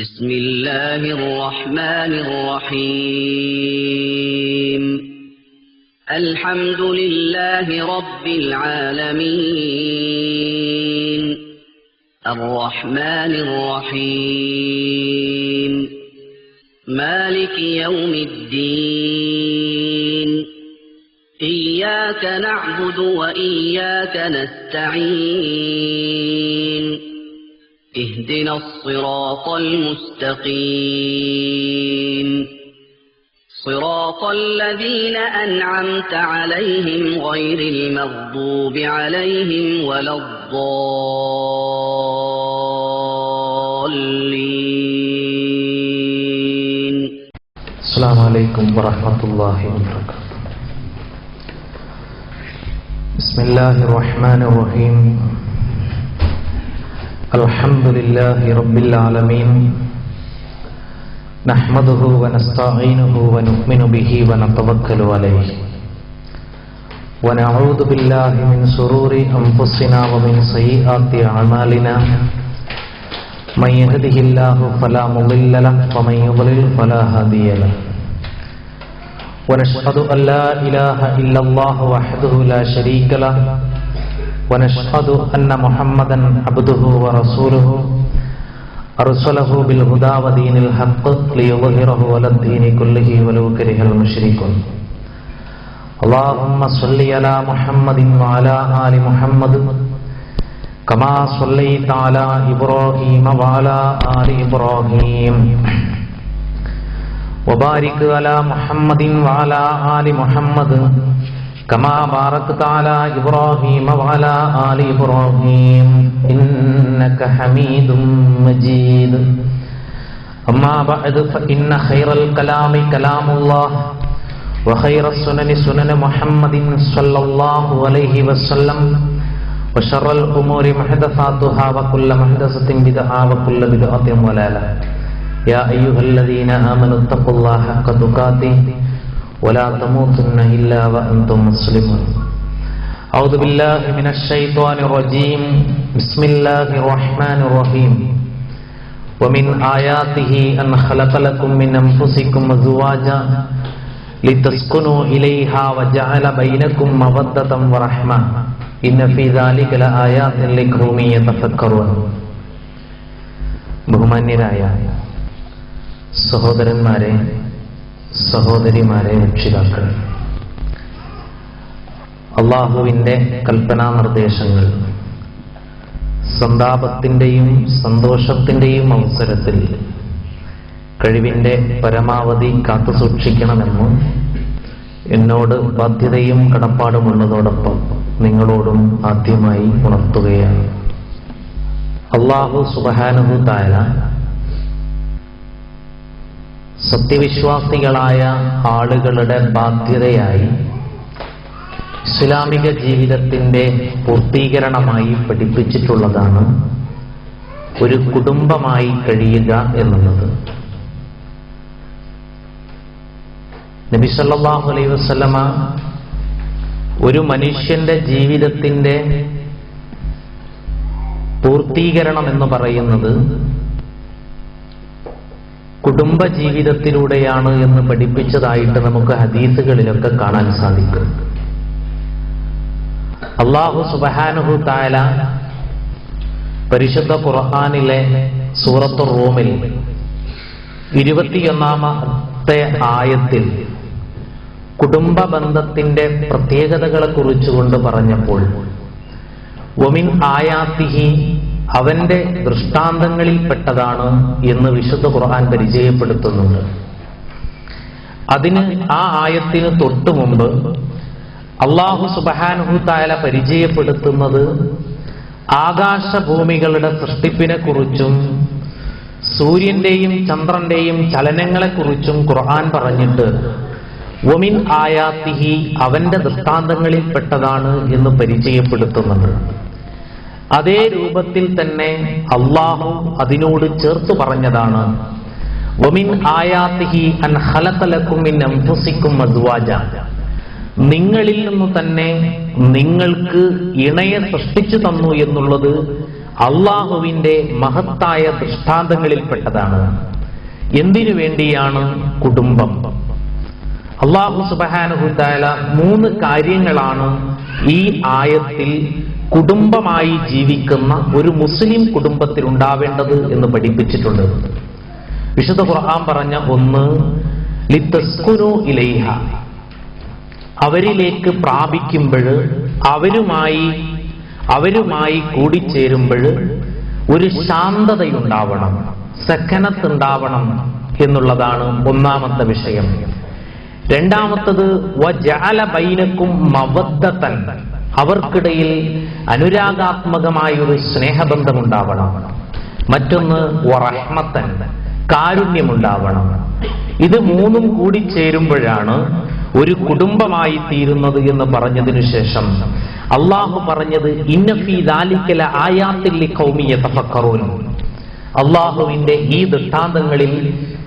بسم الله الرحمن الرحيم الحمد لله رب العالمين الرحمن الرحيم مالك يوم الدين إياك نعبد وإياك نستعين اهدنا الصراط المستقيم صراط الذين أنعمت عليهم غير المغضوب عليهم ولا الضالين. السلام عليكم ورحمة الله وبركاته. بسم الله الرحمن الرحيم. الحمد لله رب العالمين. نحمده ونستعينه ونؤمن به ونتوكل عليه ونعوذ بالله من شرور أنفسنا ومن سيئات أعمالنا من يهده الله فلا مضل له ومن يضلل فلا هادي له ونشهد أن لا إله إلا الله وحده لا شريك له ونشهد أن محمدا عبده ورسوله أرسله بالهدى ودين الحق ليظهره على الدين كله ولو كره المشركون. اللهم صل على محمد وعلى آل محمد كما صليت على إبراهيم وعلى آل إبراهيم وبارك على محمد وعلى آل محمد كما باركت على إبراهيم وعلى آل إبراهيم إنك حميد مجيد. أما بعد فإن خير الكلام كلام الله وخير السنن سنن محمد صلى الله عليه وسلم وشر الأمور محدثاتها وكل محدثة بدعة وكل بدعة ضلالة. يا أيها الذين آمنوا اتقوا الله حق تقاته ولا تموتن إلا وأنتم مسلمون. أعوذ بالله من الشيطان الرجيم. بسم الله الرحمن الرحيم. ومن آياته أن خلق لكم من أنفسكم أزواجا لتسكنوا إليها وجعل بينكم مودة ورحمة إن في ذلك لآيات لقوم يتفكرون. ബഹുമാന്യരായ സഹോദരന്മാരെ, സഹോദരിമാരെ, രക്ഷിതാക്കൾ, അള്ളാഹുവിൻ്റെ കൽപ്പനാ നിർദ്ദേശങ്ങൾ സന്താപത്തിൻ്റെയും സന്തോഷത്തിൻ്റെയും അവസരത്തിൽ കഴിവിൻ്റെ പരമാവധി കാത്തുസൂക്ഷിക്കണമെന്ന് എന്നോട് ബാധ്യതയും കടപ്പാടുമുള്ളതോടൊപ്പം നിങ്ങളോടും ആദ്യമായി ഉണർത്തുകയാണ്. അല്ലാഹു സുബ്ഹാനഹു തആല സത്യവിശ്വാസികളായ ആളുകളുടെ ബാധ്യതയായി ഇസ്ലാമിക ജീവിതത്തിൻ്റെ പൂർത്തീകരണമായി പഠിപ്പിച്ചിട്ടുള്ളതാണ് ഒരു കുടുംബമായി കഴിയുക എന്നുള്ളത്. നബി സല്ലല്ലാഹു അലൈഹി വസല്ലമ ഒരു മനുഷ്യന്റെ ജീവിതത്തിൻ്റെ പൂർത്തീകരണം എന്ന് പറയുന്നത് കുടുംബജീവിതത്തിലൂടെയാണ് എന്ന് പഠിപ്പിച്ചതായിട്ട് നമുക്ക് ഹദീസുകളിലൊക്കെ കാണാൻ സാധിക്കും. അല്ലാഹു സുബ്ഹാനഹു തആല പരിശുദ്ധ ഖുർആനിലെ സൂറത്തുർ റൂമിൽ 21-ാമത്തെ ആയത്തിൽ കുടുംബ ബന്ധത്തിന്റെ പ്രത്യേകതകളെ കുറിച്ചുകൊണ്ട് പറഞ്ഞപ്പോൾ വമിൻ ആയാത്തിഹി, അവന്റെ ദൃഷ്ടാന്തങ്ങളിൽപ്പെട്ടതാണ് എന്ന് വിശുദ്ധ ഖുർആൻ പരിചയപ്പെടുത്തുന്നുണ്ട്. അതിന് ആ ആയത്തിന് തൊട്ടു മുമ്പ് അല്ലാഹു സുബ്ഹാനഹു തആല പരിചയപ്പെടുത്തുന്നത് ആകാശഭൂമികളുടെ സൃഷ്ടിപ്പിനെ കുറിച്ചും സൂര്യന്റെയും ചന്ദ്രന്റെയും ചലനങ്ങളെക്കുറിച്ചും ഖുർആൻ പറഞ്ഞിട്ട് വമിൻ ആയാത്തിഹി, അവന്റെ ദൃഷ്ടാന്തങ്ങളിൽപ്പെട്ടതാണ് എന്ന് പരിചയപ്പെടുത്തുന്നുണ്ട്. അതേ രൂപത്തിൽ തന്നെ അല്ലാഹു അതിനോട് ചേർത്ത് പറഞ്ഞതാണ് വമിൻ ആയാത്തിഹി അൻ ഖലഖ ലക്കും മിൻ അൻഫുസിക്കും അസ്വാജ, നിങ്ങളിൽ നിന്ന് തന്നെ നിങ്ങൾക്ക് ഇണയെ സൃഷ്ടിച്ചു തന്നു എന്നുള്ളത് അള്ളാഹുവിന്റെ മഹത്തായ ദൃഷ്ടാന്തങ്ങളിൽപ്പെട്ടതാണ്. എന്തിനു വേണ്ടിയാണ് കുടുംബം? അല്ലാഹു സുബ്ഹാനഹു തആല 3 കാര്യങ്ങളാണ് ഈ ആയത്തിൽ കുടുംബമായി ജീവിക്കുന്ന ഒരു മുസ്ലിം കുടുംബത്തിൽ ഉണ്ടാവേണ്ടത് എന്ന് പഠിപ്പിച്ചിട്ടുണ്ട്. വിശുദ്ധ ഖുർആൻ പറഞ്ഞ ഒന്ന്, ലിതസ്കുനു ഇലൈഹ, അവരിലേക്ക് പ്രാപിക്കുമ്പോൾ, അവരുമായി കൂടിച്ചേരുമ്പോൾ ഒരു ശാന്തതയുണ്ടാവണം, സക്കനത്തുണ്ടാവണം എന്നുള്ളതാണ് ഒന്നാമത്തെ വിഷയം. രണ്ടാമത്തത് വജഅല ബൈനക്കും മവദ്ദതൻ, അവർക്കിടയിൽ അനുരാഗാത്മകമായ ഒരു സ്നേഹബന്ധമുണ്ടാവണം. മറ്റൊന്ന് വറഹ്മത്തൻ, കാരുണ്യമുണ്ടാവണം. ഇത് 3 കൂടി ചേരുമ്പോഴാണ് ഒരു കുടുംബമായി തീരുന്നത് എന്ന് പറഞ്ഞതിനു ശേഷം അള്ളാഹു പറഞ്ഞത് ഇന്ന ഫീ ദാലിക ലആയാത്തിൻ ലിഖൗമി യതഫക്കറൂൻ, അള്ളാഹുവിന്റെ ഈ ദൃഷ്ടാന്തങ്ങളിൽ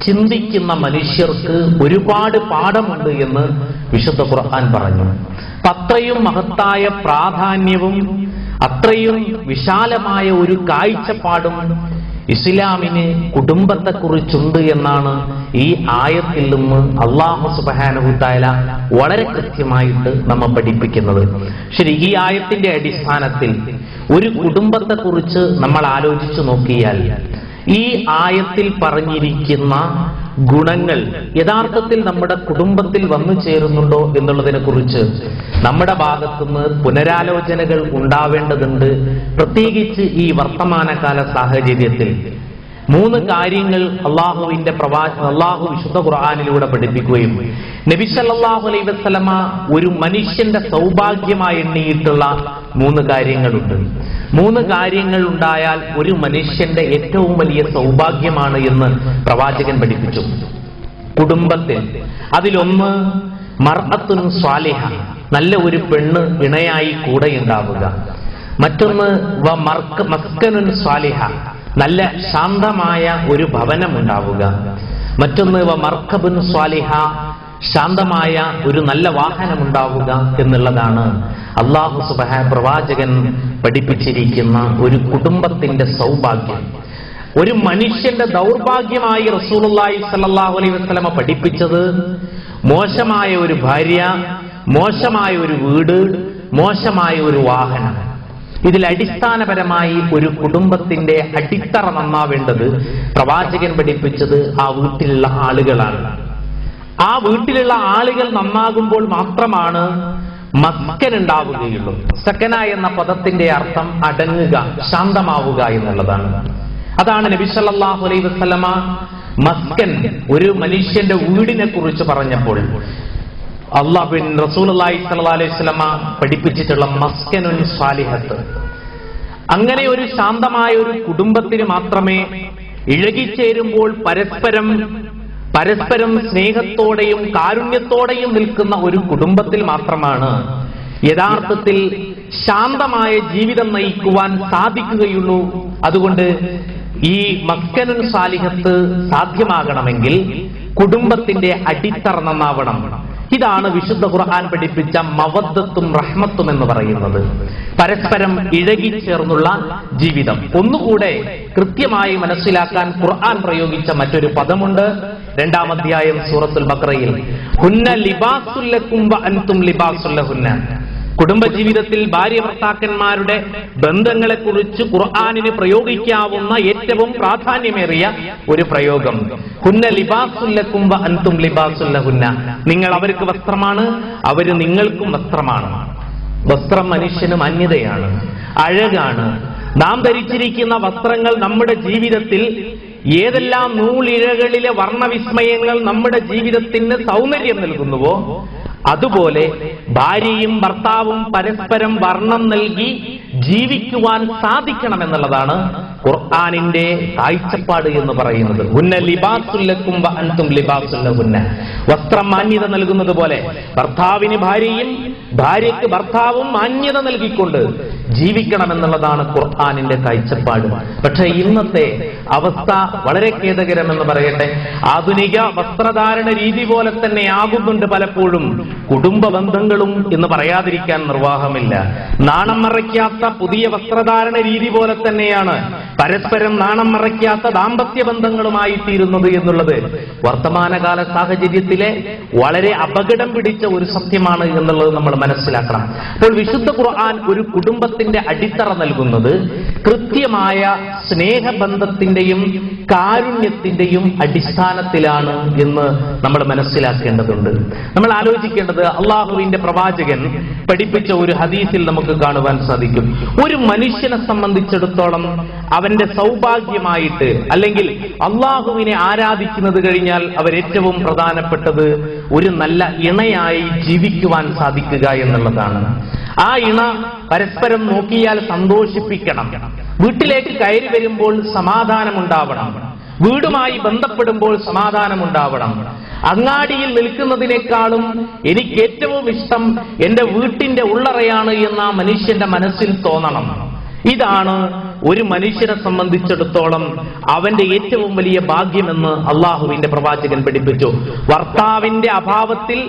ചിന്തിക്കുന്ന മനുഷ്യർക്ക് ഒരുപാട് പാഠമുണ്ട് എന്ന് വിശുദ്ധ ഖുർആൻ പറഞ്ഞു. അത്രയും മഹത്തായ പ്രാധാന്യവും അത്രയും വിശാലമായ ഒരു കാഴ്ചപ്പാടും ഇസ്ലാമിന് കുടുംബത്തെക്കുറിച്ചുണ്ട് എന്നാണ് ഈ ആയത്തിൽ നിന്ന് അല്ലാഹു സുബ്ഹാനഹു തആല വളരെ കൃത്യമായിട്ട് നമ്മെ പഠിപ്പിക്കുന്നത്. ശരി, ഈ ആയത്തിന്റെ അടിസ്ഥാനത്തിൽ ഒരു കുടുംബത്തെക്കുറിച്ച് നമ്മൾ ആലോചിച്ചു നോക്കിയാൽ ഈ ആയത്തിൽ പറഞ്ഞിരിക്കുന്ന ഗുണങ്ങൾ യഥാർത്ഥത്തിൽ നമ്മുടെ കുടുംബത്തിൽ വന്നു ചേരുന്നുണ്ടോ എന്നുള്ളതിനെ കുറിച്ച് നമ്മുടെ ഭാഗത്തുനിന്ന് പുനരാലോചനകൾ ഉണ്ടാവേണ്ടതുണ്ട്. പ്രത്യേകിച്ച് ഈ വർത്തമാനകാല സാഹചര്യത്തിൽ 3 കാര്യങ്ങൾ അള്ളാഹു വിശുദ്ധ ഖുർആനിലൂടെ പഠിപ്പിക്കുകയും നബി സല്ലല്ലാഹു അലൈഹി വസല്ലമ ഒരു മനുഷ്യന്റെ സൗഭാഗ്യമായി എണ്ണിയിട്ടുള്ള 3 കാര്യങ്ങളുണ്ട്. 3 കാര്യങ്ങൾ ഉണ്ടായാൽ ഒരു മനുഷ്യന്റെ ഏറ്റവും വലിയ സൗഭാഗ്യമാണ് എന്ന് പ്രവാചകൻ പഠിപ്പിച്ചു. കുടുംബത്തിൽ അതിലൊന്ന് മർഅത്തുൻ സ്വാലിഹ, നല്ല ഒരു പെണ്ണ് ഇണയായി കൂടെ ഉണ്ടാവുക. മറ്റൊന്ന് മസ്കനുൻ സ്വാലിഹ, നല്ല ശാന്തമായ ഒരു ഭവനം ഉണ്ടാവുക. മറ്റൊന്ന് മർക്കബുൻ സ്വാലിഹ, ശാന്തമായ ഒരു നല്ല വാഹനം ഉണ്ടാവുക എന്നുള്ളതാണ് അല്ലാഹു സുബ്ഹാനഹു പ്രവാചകൻ പഠിപ്പിച്ചിരിക്കുന്ന ഒരു കുടുംബത്തിന്റെ സൗഭാഗ്യം. ഒരു മനുഷ്യന്റെ ദൗർഭാഗ്യമായി റസൂലുള്ളാഹി സ്വല്ലല്ലാഹു അലൈഹി വസല്ലമ പഠിപ്പിച്ചത് മോശമായ ഒരു ഭാര്യ, മോശമായ ഒരു വീട്, മോശമായ ഒരു വാഹനം. ഇതിൽ അടിസ്ഥാനപരമായി ഒരു കുടുംബത്തിന്റെ അടിത്തറ നന്നാവേണ്ടത് പ്രവാചകൻ പഠിപ്പിച്ചത് ആ വീട്ടിലുള്ള ആളുകളാണ്. ആ വീട്ടിലുള്ള ആളുകൾ നന്നാകുമ്പോൾ മാത്രമാണ് മസ്കൻ ഉണ്ടാവുകയുള്ളൂ. സക്കന എന്ന പദത്തിന്റെ അർത്ഥം അടങ്ങുക, ശാന്തമാവുക എന്നുള്ളതാണ്. അതാണ് നബി സല്ലല്ലാഹു അലൈഹി വസല്ലമ മസ്കൻ, ഒരു മനുഷ്യന്റെ വീടിനെ കുറിച്ച് പറഞ്ഞപ്പോൾ റസൂലുള്ളാഹി സ്വല്ലല്ലാഹു അലൈഹി വസല്ലമ പഠിപ്പിച്ചിട്ടുള്ള മസ്കനുൻ സ്വാലിഹത്ത്. അങ്ങനെ ഒരു ശാന്തമായ ഒരു കുടുംബത്തിന് മാത്രമേ ഇഴകിച്ചേരുമ്പോൾ പരസ്പരം സ്നേഹത്തോടെയും കാരുണ്യത്തോടെയും നിൽക്കുന്ന ഒരു കുടുംബത്തിൽ മാത്രമാണ് യഥാർത്ഥത്തിൽ ശാന്തമായ ജീവിതം നയിക്കുവാൻ സാധിക്കുകയുള്ളൂ. അതുകൊണ്ട് ഈ മസ്കനുൻ സാലിഹത്ത് സാധ്യമാകണമെങ്കിൽ കുടുംബത്തിന്റെ അടിത്തറ നന്നാവണം. ഇതാണ് വിശുദ്ധ ഖുർആൻ പഠിപ്പിച്ച മവദ്ദത്തും റഹ്മത്തും എന്ന് പറയുന്നത്, പരസ്പരം ഇഴകിച്ചേർന്നുള്ള ജീവിതം. ഒന്നുകൂടെ കൃത്യമായി മനസ്സിലാക്കാൻ ഖുർആൻ പ്രയോഗിച്ച മറ്റൊരു പദമുണ്ട്. 2-ാം അധ്യായം സൂറത്തുൽ ബഖറയിൽ ഹുന്ന ലിബാസുൽ ലക്കും വ അൻതും ലിബാസുൽ ലഹുന്ന. കുടുംബജീവിതത്തിൽ ഭാര്യ ഭർത്താക്കന്മാരുടെ ബന്ധങ്ങളെക്കുറിച്ച് ഖുർആനിന് പ്രയോഗിക്കാവുന്ന ഏറ്റവും പ്രാധാന്യമേറിയ ഒരു പ്രയോഗം ഹുന്ന ലിബാസുൽ ലക്കും വ അൻതും ലിബാസുൽ ലഹുന്ന. നിങ്ങൾ അവർക്ക് വസ്ത്രമാണ്, അവര് നിങ്ങൾക്കും വസ്ത്രമാണ്. വസ്ത്രം മനുഷ്യന് മാന്യതയാണ്, അഴകാണ്. നാം ധരിച്ചിരിക്കുന്ന വസ്ത്രങ്ങൾ നമ്മുടെ ജീവിതത്തിൽ ഏതെല്ലാം നൂലിഴകളിലെ വർണ്ണവിസ്മയങ്ങൾ നമ്മുടെ ജീവിതത്തിന് സൗന്ദര്യം നൽകുന്നുവോ അതുപോലെ ഭാര്യയും ഭർത്താവും പരസ്പരം വർണ്ണം നൽകി ജീവിക്കുവാൻ സാധിക്കണമെന്നുള്ളതാണ് ഖുർആനിന്റെ കാഴ്ചപ്പാട് എന്ന് പറയുന്നത്. ഹുന്ന ലിബാസുൽ ലക്കും വ അൻതും ലിബാസുൽ ലഹുന്ന. വസ്ത്രം മാന്യത നൽകുന്നത് പോലെ ഭർത്താവിന് ഭാര്യയും ഭാര്യയ്ക്ക് ഭർത്താവും മാന്യത നൽകിക്കൊണ്ട് ജീവിക്കണമെന്നുള്ളതാണ് ഖുർആനിന്റെ കാഴ്ചപ്പാട്. പക്ഷേ ഇന്നത്തെ അവസ്ഥ വളരെ ഖേദകരമെന്ന് പറയട്ടെ. ആധുനിക വസ്ത്രധാരണ രീതി പോലെ തന്നെ ആകുന്നുണ്ട് പലപ്പോഴും. കുടുംബ ബന്ധങ്ങളും എന്ന് പറയാതിരിക്കാൻ നിർവാഹമില്ല. നാണം മറയ്ക്കാത്ത പുതിയ വസ്ത്രധാരണ രീതി പോലെ തന്നെയാണ് പരസ്പരം നാണം മറയ്ക്കാത്ത ദാമ്പത്യ ബന്ധങ്ങളുമായി തീരുന്നത് എന്നുള്ളത് വർത്തമാനകാല സാഹചര്യത്തിലെ വളരെ അപകടം പിടിച്ച ഒരു സത്യമാണ് എന്നുള്ളത് നമ്മൾ മനസ്സിലാക്കണം. അപ്പോൾ വിശുദ്ധ ഖുർആൻ ഒരു കുടുംബത്തിന്റെ അടിത്തറ നൽകുന്നത് കൃത്യമായ സ്നേഹബന്ധത്തിന്റെയും കാരുണ്യത്തിന്റെയും അടിസ്ഥാനത്തിലാണ് എന്ന് നമ്മൾ മനസ്സിലാക്കേണ്ടതുണ്ട്. നമ്മൾ ആലോചിക്കേണ്ടത് അള്ളാഹുവിന്റെ പ്രവാചകൻ പഠിപ്പിച്ച ഒരു ഹദീസിൽ നമുക്ക് കാണുവാൻ സാധിക്കും. ഒരു മനുഷ്യനെ സംബന്ധിച്ചിടത്തോളം അവന്റെ സൗഭാഗ്യമായിട്ട് അല്ലെങ്കിൽ അള്ളാഹുവിനെ ആരാധിക്കുന്നത് കഴിഞ്ഞാൽ അവരേറ്റവും പ്രധാനപ്പെട്ടത് ഒരു നല്ല ഇണയായി ജീവിക്കുവാൻ സാധിക്കുക എന്നുള്ളതാണ്. ആ ഇണ പരസ്പരം നോക്കിയാൽ സന്തോഷിപ്പിക്കണം. വീട്ടിലേക്ക് കയറി വരുമ്പോൾ സമാധാനമുണ്ടാവണം. വീടുമായി ബന്ധപ്പെടുമ്പോൾ സമാധാനമുണ്ടാവണം. അങ്ങാടിയിൽ നിൽക്കുന്നതിനേക്കാളും എനിക്ക് ഏറ്റവും ഇഷ്ടം എന്റെ വീട്ടിന്റെ ഉള്ളറയാണ് എന്ന് ആ മനുഷ്യന്റെ മനസ്സിൽ തോന്നണം. ഇതാണ് ഒരു മനുഷ്യനെ സംബന്ധിച്ചിടത്തോളം അവന്റെ ഏറ്റവും വലിയ ഭാഗ്യമെന്ന് അള്ളാഹുവിന്റെ പ്രവാചകൻ പഠിപ്പിച്ചു. ഭർത്താവിന്റെ അഭാവത്തിൽ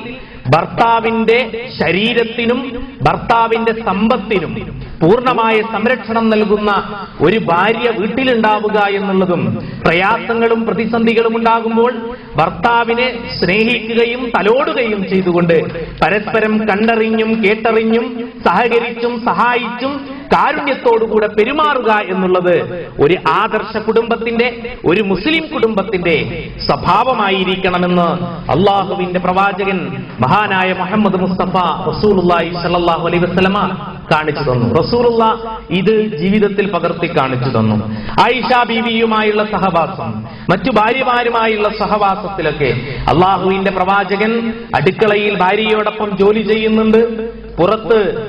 ഭർത്താവിന്റെ ശരീരത്തിനും ഭർത്താവിന്റെ സമ്പത്തിനും പൂർണ്ണമായ സംരക്ഷണം നൽകുന്ന ഒരു ഭാര്യ വീട്ടിലുണ്ടാവുക എന്നുള്ളതും, പ്രയാസങ്ങളും പ്രതിസന്ധികളും ഉണ്ടാകുമ്പോൾ ഭർത്താവിനെ സ്നേഹിക്കുകയും തലോടുകയും ചെയ്തുകൊണ്ട് പരസ്പരം കണ്ടറിഞ്ഞും കേട്ടറിഞ്ഞും സഹകരിച്ചും സഹായിച്ചും കാരുണ്യത്തോടുകൂടെ പെരുമാറുക എന്നുള്ളത് ഒരു ആദർശ കുടുംബത്തിന്റെ, ഒരു മുസ്ലിം കുടുംബത്തിന്റെ സ്വഭാവമായിരിക്കണമെന്ന് അള്ളാഹുവിന്റെ പ്രവാചകൻ മഹാനായ മുഹമ്മദ് മുസ്തഫ റസൂലുള്ളാഹി സ്വല്ലല്ലാഹു അലൈഹി വസല്ലമ കാണിച്ചു തന്നു. റസൂലുള്ള ഇത് ജീവിതത്തിൽ പകർത്തി കാണിച്ചു തന്നു. ആയിഷ ബീവിയുമായുള്ള സഹവാസം, മറ്റു ഭാര്യമാരുമായുള്ള സഹവാസത്തിലൊക്കെ അള്ളാഹുവിന്റെ പ്രവാചകൻ അടുക്കളയിൽ ഭാര്യയോടൊപ്പം ജോലി ചെയ്യുന്നുണ്ട്, പുറത്ത്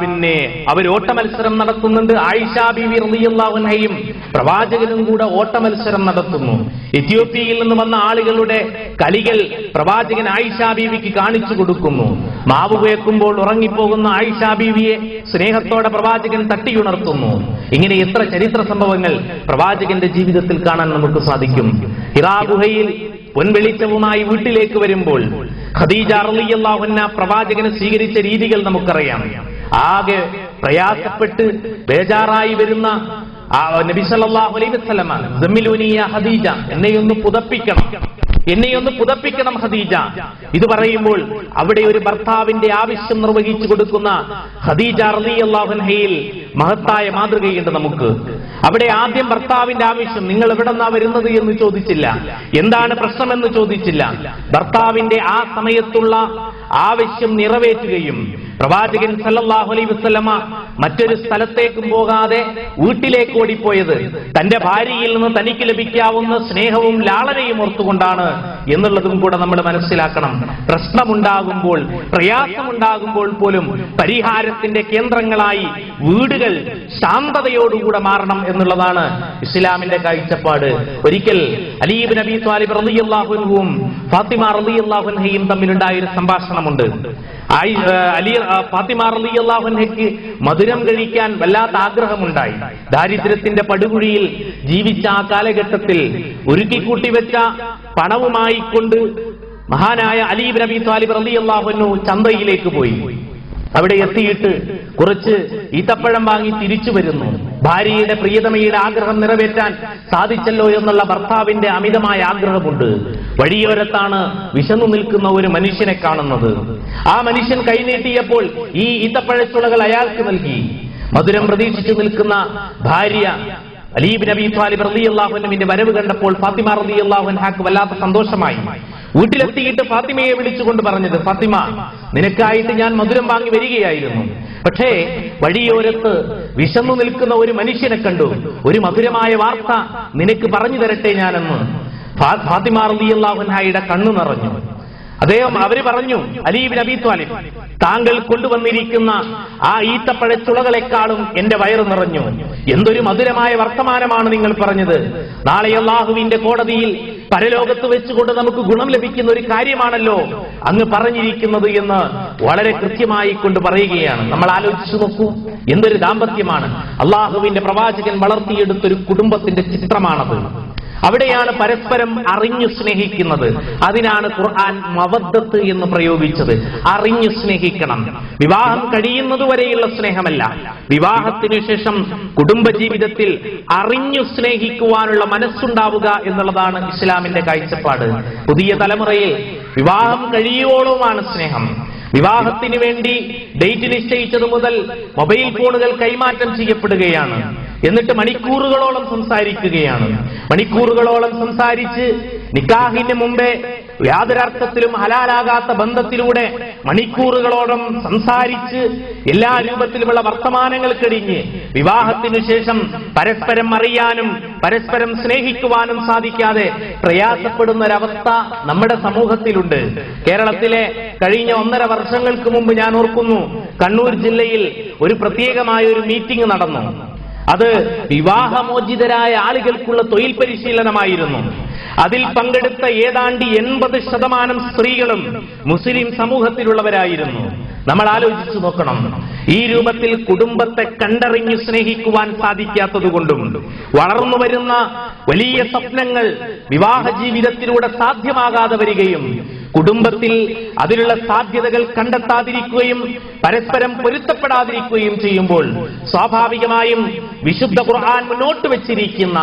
പിന്നെ അവർ ഓട്ടമത്സരം നടത്തുന്നുണ്ട്. ആയിഷ ബീവി റളിയല്ലാഹു അൻഹയും പ്രവാചകനും കൂടെ ഓട്ടമത്സരം നടത്തുന്നു. എത്യോപ്യയിൽ നിന്ന് വന്ന ആളുകളുടെ കളികൾ പ്രവാചകൻ ആയിഷ ബീവിക്ക് കാണിച്ചു കൊടുക്കുന്നു. മാവ് കുഴക്കുമ്പോൾ ഉറങ്ങിപ്പോകുന്ന ആയിഷ ബീവിയെ സ്നേഹത്തോടെ പ്രവാചകൻ തട്ടിയുണർത്തുന്നു. ഇങ്ങനെ എത്ര ചരിത്ര സംഭവങ്ങൾ പ്രവാചകന്റെ ജീവിതത്തിൽ കാണാൻ നമുക്ക് സാധിക്കും. ഹിറാ ഗുഹയിൽ പൊൻവെളിച്ചവുമായി വീട്ടിലേക്ക് വരുമ്പോൾ ഖദീജ റളിയല്ലാഹു അൻഹ പ്രവാചകനെ സ്വീകരിച്ച രീതികൾ നമുക്കറിയാം. ആകെ പ്രയാസപ്പെട്ട് ബേജാറായി വരുന്ന നബി സല്ലല്ലാഹു അലൈഹി വസല്ലമ, "സമ്മിലൂനി യാ ഖദീജ, എന്നെയൊന്ന് പുതപ്പിക്കണം ഖദീജ" ഇത് പറയുമ്പോൾ അവിടെ ഒരു ഭർത്താവിന്റെ ആവശ്യം നിർവഹിച്ചു കൊടുക്കുന്ന ഖദീജ റളിയല്ലാഹു അൻഹയിൽ മഹത്തായ മാതൃകയുണ്ട് നമുക്ക്. അവിടെ ആദ്യം ഭർത്താവിന്റെ ആവശ്യം, നിങ്ങൾ എവിടെന്നാ വരുന്നത് എന്ന് ചോദിച്ചില്ല, എന്താണ് പ്രശ്നമെന്ന് ചോദിച്ചില്ല. ഭർത്താവിന്റെ ആ സമയത്തുള്ള ആവശ്യം നിറവേറ്റുകയും പ്രവാചകൻ സല്ലല്ലാഹു അലൈഹി വസല്ലമ മറ്റൊരു സ്ഥലത്തേക്കും പോകാതെ വീട്ടിലേക്ക് ഓടിപ്പോയത് തന്റെ ഭാര്യയിൽ നിന്ന് തനിക്ക് ലഭിക്കാവുന്ന സ്നേഹവും ലാളനയും ഓർത്തുകൊണ്ടാണ് എന്നുള്ളതും കൂടെ നമ്മൾ മനസ്സിലാക്കണം. പ്രശ്നമുണ്ടാകുമ്പോൾ, പ്രയാസമുണ്ടാകുമ്പോൾ പോലും പരിഹാരത്തിന്റെ കേന്ദ്രങ്ങളായി വീടുകൾ ശാന്തതയോടുകൂടെ മാറണം എന്നുള്ളതാണ് ഇസ്ലാമിന്റെ കാഴ്ചപ്പാട്. ഒരിക്കൽ അലി ഇബ്നു അബീ ത്വാലിബ് റളിയല്ലാഹു അൻഹുവും ഫാത്തിമ റളിയല്ലാഹു അൻഹയും തമ്മിലുണ്ടായ ഒരു സംഭാഷണമുണ്ട്. ഫാത്തിമ റളിയല്ലാഹു അൻഹയ്ക്ക് മധുരം കഴിക്കാൻ വല്ലാത്ത ആഗ്രഹമുണ്ടായി. ദാരിദ്ര്യത്തിന്റെ പടുകുഴിയിൽ ജീവിച്ച ആ കാലഘട്ടത്തിൽ ഒരുക്കിക്കൂട്ടി വെച്ച പണവുമായി കൊണ്ട് മഹാനായ അലി ഇബ്നു അബീ ത്വാലിബ് റളിയല്ലാഹു അൻഹു ചന്തയിലേക്ക് പോയി. അവിടെ എത്തിയിട്ട് കുറച്ച് ഈത്തപ്പഴം വാങ്ങി തിരിച്ചു വരുന്നു. ഭാര്യയുടെ പ്രിയതമയുടെ ആഗ്രഹം നിറവേറ്റാൻ സാധിച്ചല്ലോ എന്നുള്ള ഭർത്താവിന്റെ അമിതമായ ആഗ്രഹമുണ്ട്. വഴിയോരത്താണ് വിശന്നു നിൽക്കുന്ന ഒരു മനുഷ്യനെ കാണുന്നത്. ആ മനുഷ്യൻ കൈനീട്ടിയപ്പോൾ ഈ ഈത്തപ്പഴച്ചുളകൾ അയാൾക്ക് നൽകി. മധുരം പ്രതീക്ഷിച്ചു നിൽക്കുന്ന ഭാര്യ അലി ഇബ്നു അബീ ത്വാലിബ് റളിയല്ലാഹു അൻഹുവിന്റെ വരവ് കണ്ടപ്പോൾ ഫാത്തിമ റളിയല്ലാഹു അൻഹാക്ക് വല്ലാത്ത സന്തോഷമായി. വീട്ടിലെത്തിയിട്ട് ഫാത്തിമയെ വിളിച്ചുകൊണ്ട് പറഞ്ഞത്, "ഫാത്തിമ, നിനക്കായിട്ട് ഞാൻ മധുരം വാങ്ങി വരികയായിരുന്നു. പക്ഷേ വഴിയോരത്ത് വിശന്നു നിൽക്കുന്ന ഒരു മനുഷ്യനെ കണ്ടു. ഒരു മധുരമായ വാർത്ത നിനക്ക് പറഞ്ഞു തരട്ടെ ഞാനെന്ന്." ഫാത്തിമ റളിയല്ലാഹു അൻഹയുടെ കണ്ണു നിറഞ്ഞു. അവര് പറഞ്ഞു, "അലി ഇബ്നു അബീ ത്വാലിബ്, താങ്കൾ കൊണ്ടുവന്നിരിക്കുന്ന ആ ഈത്തപ്പഴച്ചുളകളെക്കാളും എന്റെ വയറ് നിറഞ്ഞു. എന്തൊരു മധുരമായ വർത്തമാനമാണ് നിങ്ങൾ പറഞ്ഞത്. നാളെ അല്ലാഹുവിന്റെ കോടതിയിൽ പരലോകത്ത് വെച്ചുകൊണ്ട് നമുക്ക് ഗുണം ലഭിക്കുന്ന ഒരു കാര്യമാണല്ലോ അങ്ങ് പറഞ്ഞിരിക്കുന്നത്" എന്ന് വളരെ കൃത്യമായി കൊണ്ട് പറയുകയാണ്. നമ്മൾ ആലോചിച്ചു നോക്കൂ, എന്തൊരു ദാമ്പത്യമാണ്. അള്ളാഹുവിന്റെ പ്രവാചകൻ വളർത്തിയെടുത്തൊരു കുടുംബത്തിന്റെ ചിത്രമാണത്. അവിടെയാണ് പരസ്പരം അറിഞ്ഞു സ്നേഹിക്കുന്നത്. അതിനാണ് ഖുർആൻ മവദ്ദത്ത് എന്ന് പ്രയോഗിച്ചത്. അറിഞ്ഞു സ്നേഹിക്കണം. വിവാഹം കഴിയുന്നതുവരെയുള്ള സ്നേഹമല്ല, വിവാഹത്തിനു ശേഷം കുടുംബജീവിതത്തിൽ അറിഞ്ഞു സ്നേഹിക്കുവാനുള്ള മനസ്സുണ്ടാവുക എന്നുള്ളതാണ് ഇസ്ലാമിന്റെ കാഴ്ചപ്പാട്. പുതിയ തലമുറയിൽ വിവാഹം കഴിയുവോളവുമാണ് സ്നേഹം. വിവാഹത്തിന് വേണ്ടി ഡേറ്റ് നിശ്ചയിച്ചതു മുതൽ മൊബൈൽ ഫോണുകൾ കൈമാറ്റം ചെയ്യപ്പെടുകയാണ്. എന്നിട്ട് മണിക്കൂറുകളോളം സംസാരിക്കുകയാണ്. മണിക്കൂറുകളോളം സംസാരിച്ച് നിക്കാഹിന് മുമ്പേ യാതൊരർത്ഥത്തിലും ഹലാലാകാത്ത ബന്ധത്തിലൂടെ മണിക്കൂറുകളോളം സംസാരിച്ച് എല്ലാ രൂപത്തിലുമുള്ള വർത്തമാനങ്ങൾ കഴിഞ്ഞ് വിവാഹത്തിനു ശേഷം പരസ്പരം അറിയാനും പരസ്പരം സ്നേഹിക്കുവാനും സാധിക്കാതെ പ്രയാസപ്പെടുന്ന ഒരവസ്ഥ നമ്മുടെ സമൂഹത്തിലുണ്ട്. കേരളത്തിലെ കഴിഞ്ഞ 1.5 വർഷങ്ങൾക്ക് മുമ്പ് ഞാൻ ഓർക്കുന്നു, കണ്ണൂർ ജില്ലയിൽ ഒരു പ്രത്യേകമായ ഒരു മീറ്റിംഗ് നടന്നു. അത് വിവാഹമോചിതരായ ആളുകൾക്കുള്ള തൊഴിൽ പരിശീലനമായിരുന്നു. അതിൽ പങ്കെടുത്ത ഏതാണ്ട് 80% സ്ത്രീകളും മുസ്ലിം സമൂഹത്തിലുള്ളവരായിരുന്നു. നമ്മൾ ആലോചിച്ചു നോക്കണം, ഈ രൂപത്തിൽ കുടുംബത്തെ കണ്ടറിഞ്ഞു സ്നേഹിക്കുവാൻ സാധിക്കാത്തതുകൊണ്ടും വളർന്നു വരുന്ന വലിയ സ്വപ്നങ്ങൾ വിവാഹ ജീവിതത്തിലൂടെ സാധ്യമാകാതെ വരികയും കുടുംബത്തിൽ അതിനുള്ള സാധ്യതകൾ കണ്ടെത്താതിരിക്കുകയും പരസ്പരം പൊരുത്തപ്പെടാതിരിക്കുകയും ചെയ്യുമ്പോൾ സ്വാഭാവികമായും വിശുദ്ധ ഖുർആൻ മുന്നോട്ട് വെച്ചിരിക്കുന്ന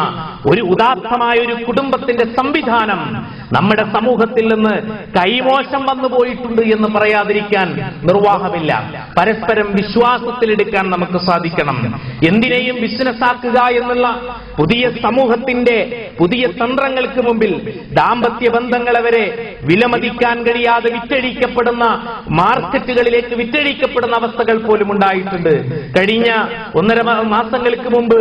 ഒരു ഉദാത്തമായ ഒരു കുടുംബത്തിന്റെ സംവിധാനം നമ്മുടെ സമൂഹത്തിൽ നിന്ന് കൈമോശം വന്നുപോയിട്ടുണ്ട് എന്ന് പറയാതിരിക്കാൻ നിർവാഹമില്ല. പരസ്പരം വിശ്വാസത്തിലെടുക്കാൻ നമുക്ക് സാധിക്കണം. എന്തിനേയും ബിസിനസ്സാക്കുക എന്നുള്ള പുതിയ സമൂഹത്തിന്റെ പുതിയ തന്ത്രങ്ങൾക്ക് മുമ്പിൽ ദാമ്പത്യ ബന്ധങ്ങളെ വരെ വിലമതിക്കാൻ കഴിയാതെ വിറ്റഴിക്കപ്പെടുന്ന മാർക്കറ്റുകളിലേക്ക് വിറ്റഴിക്കപ്പെടുന്ന അവസ്ഥകൾ പോലും ഉണ്ടായിട്ടുണ്ട്. കഴിഞ്ഞ 1.5 മാസങ്ങൾക്ക് മുമ്പ്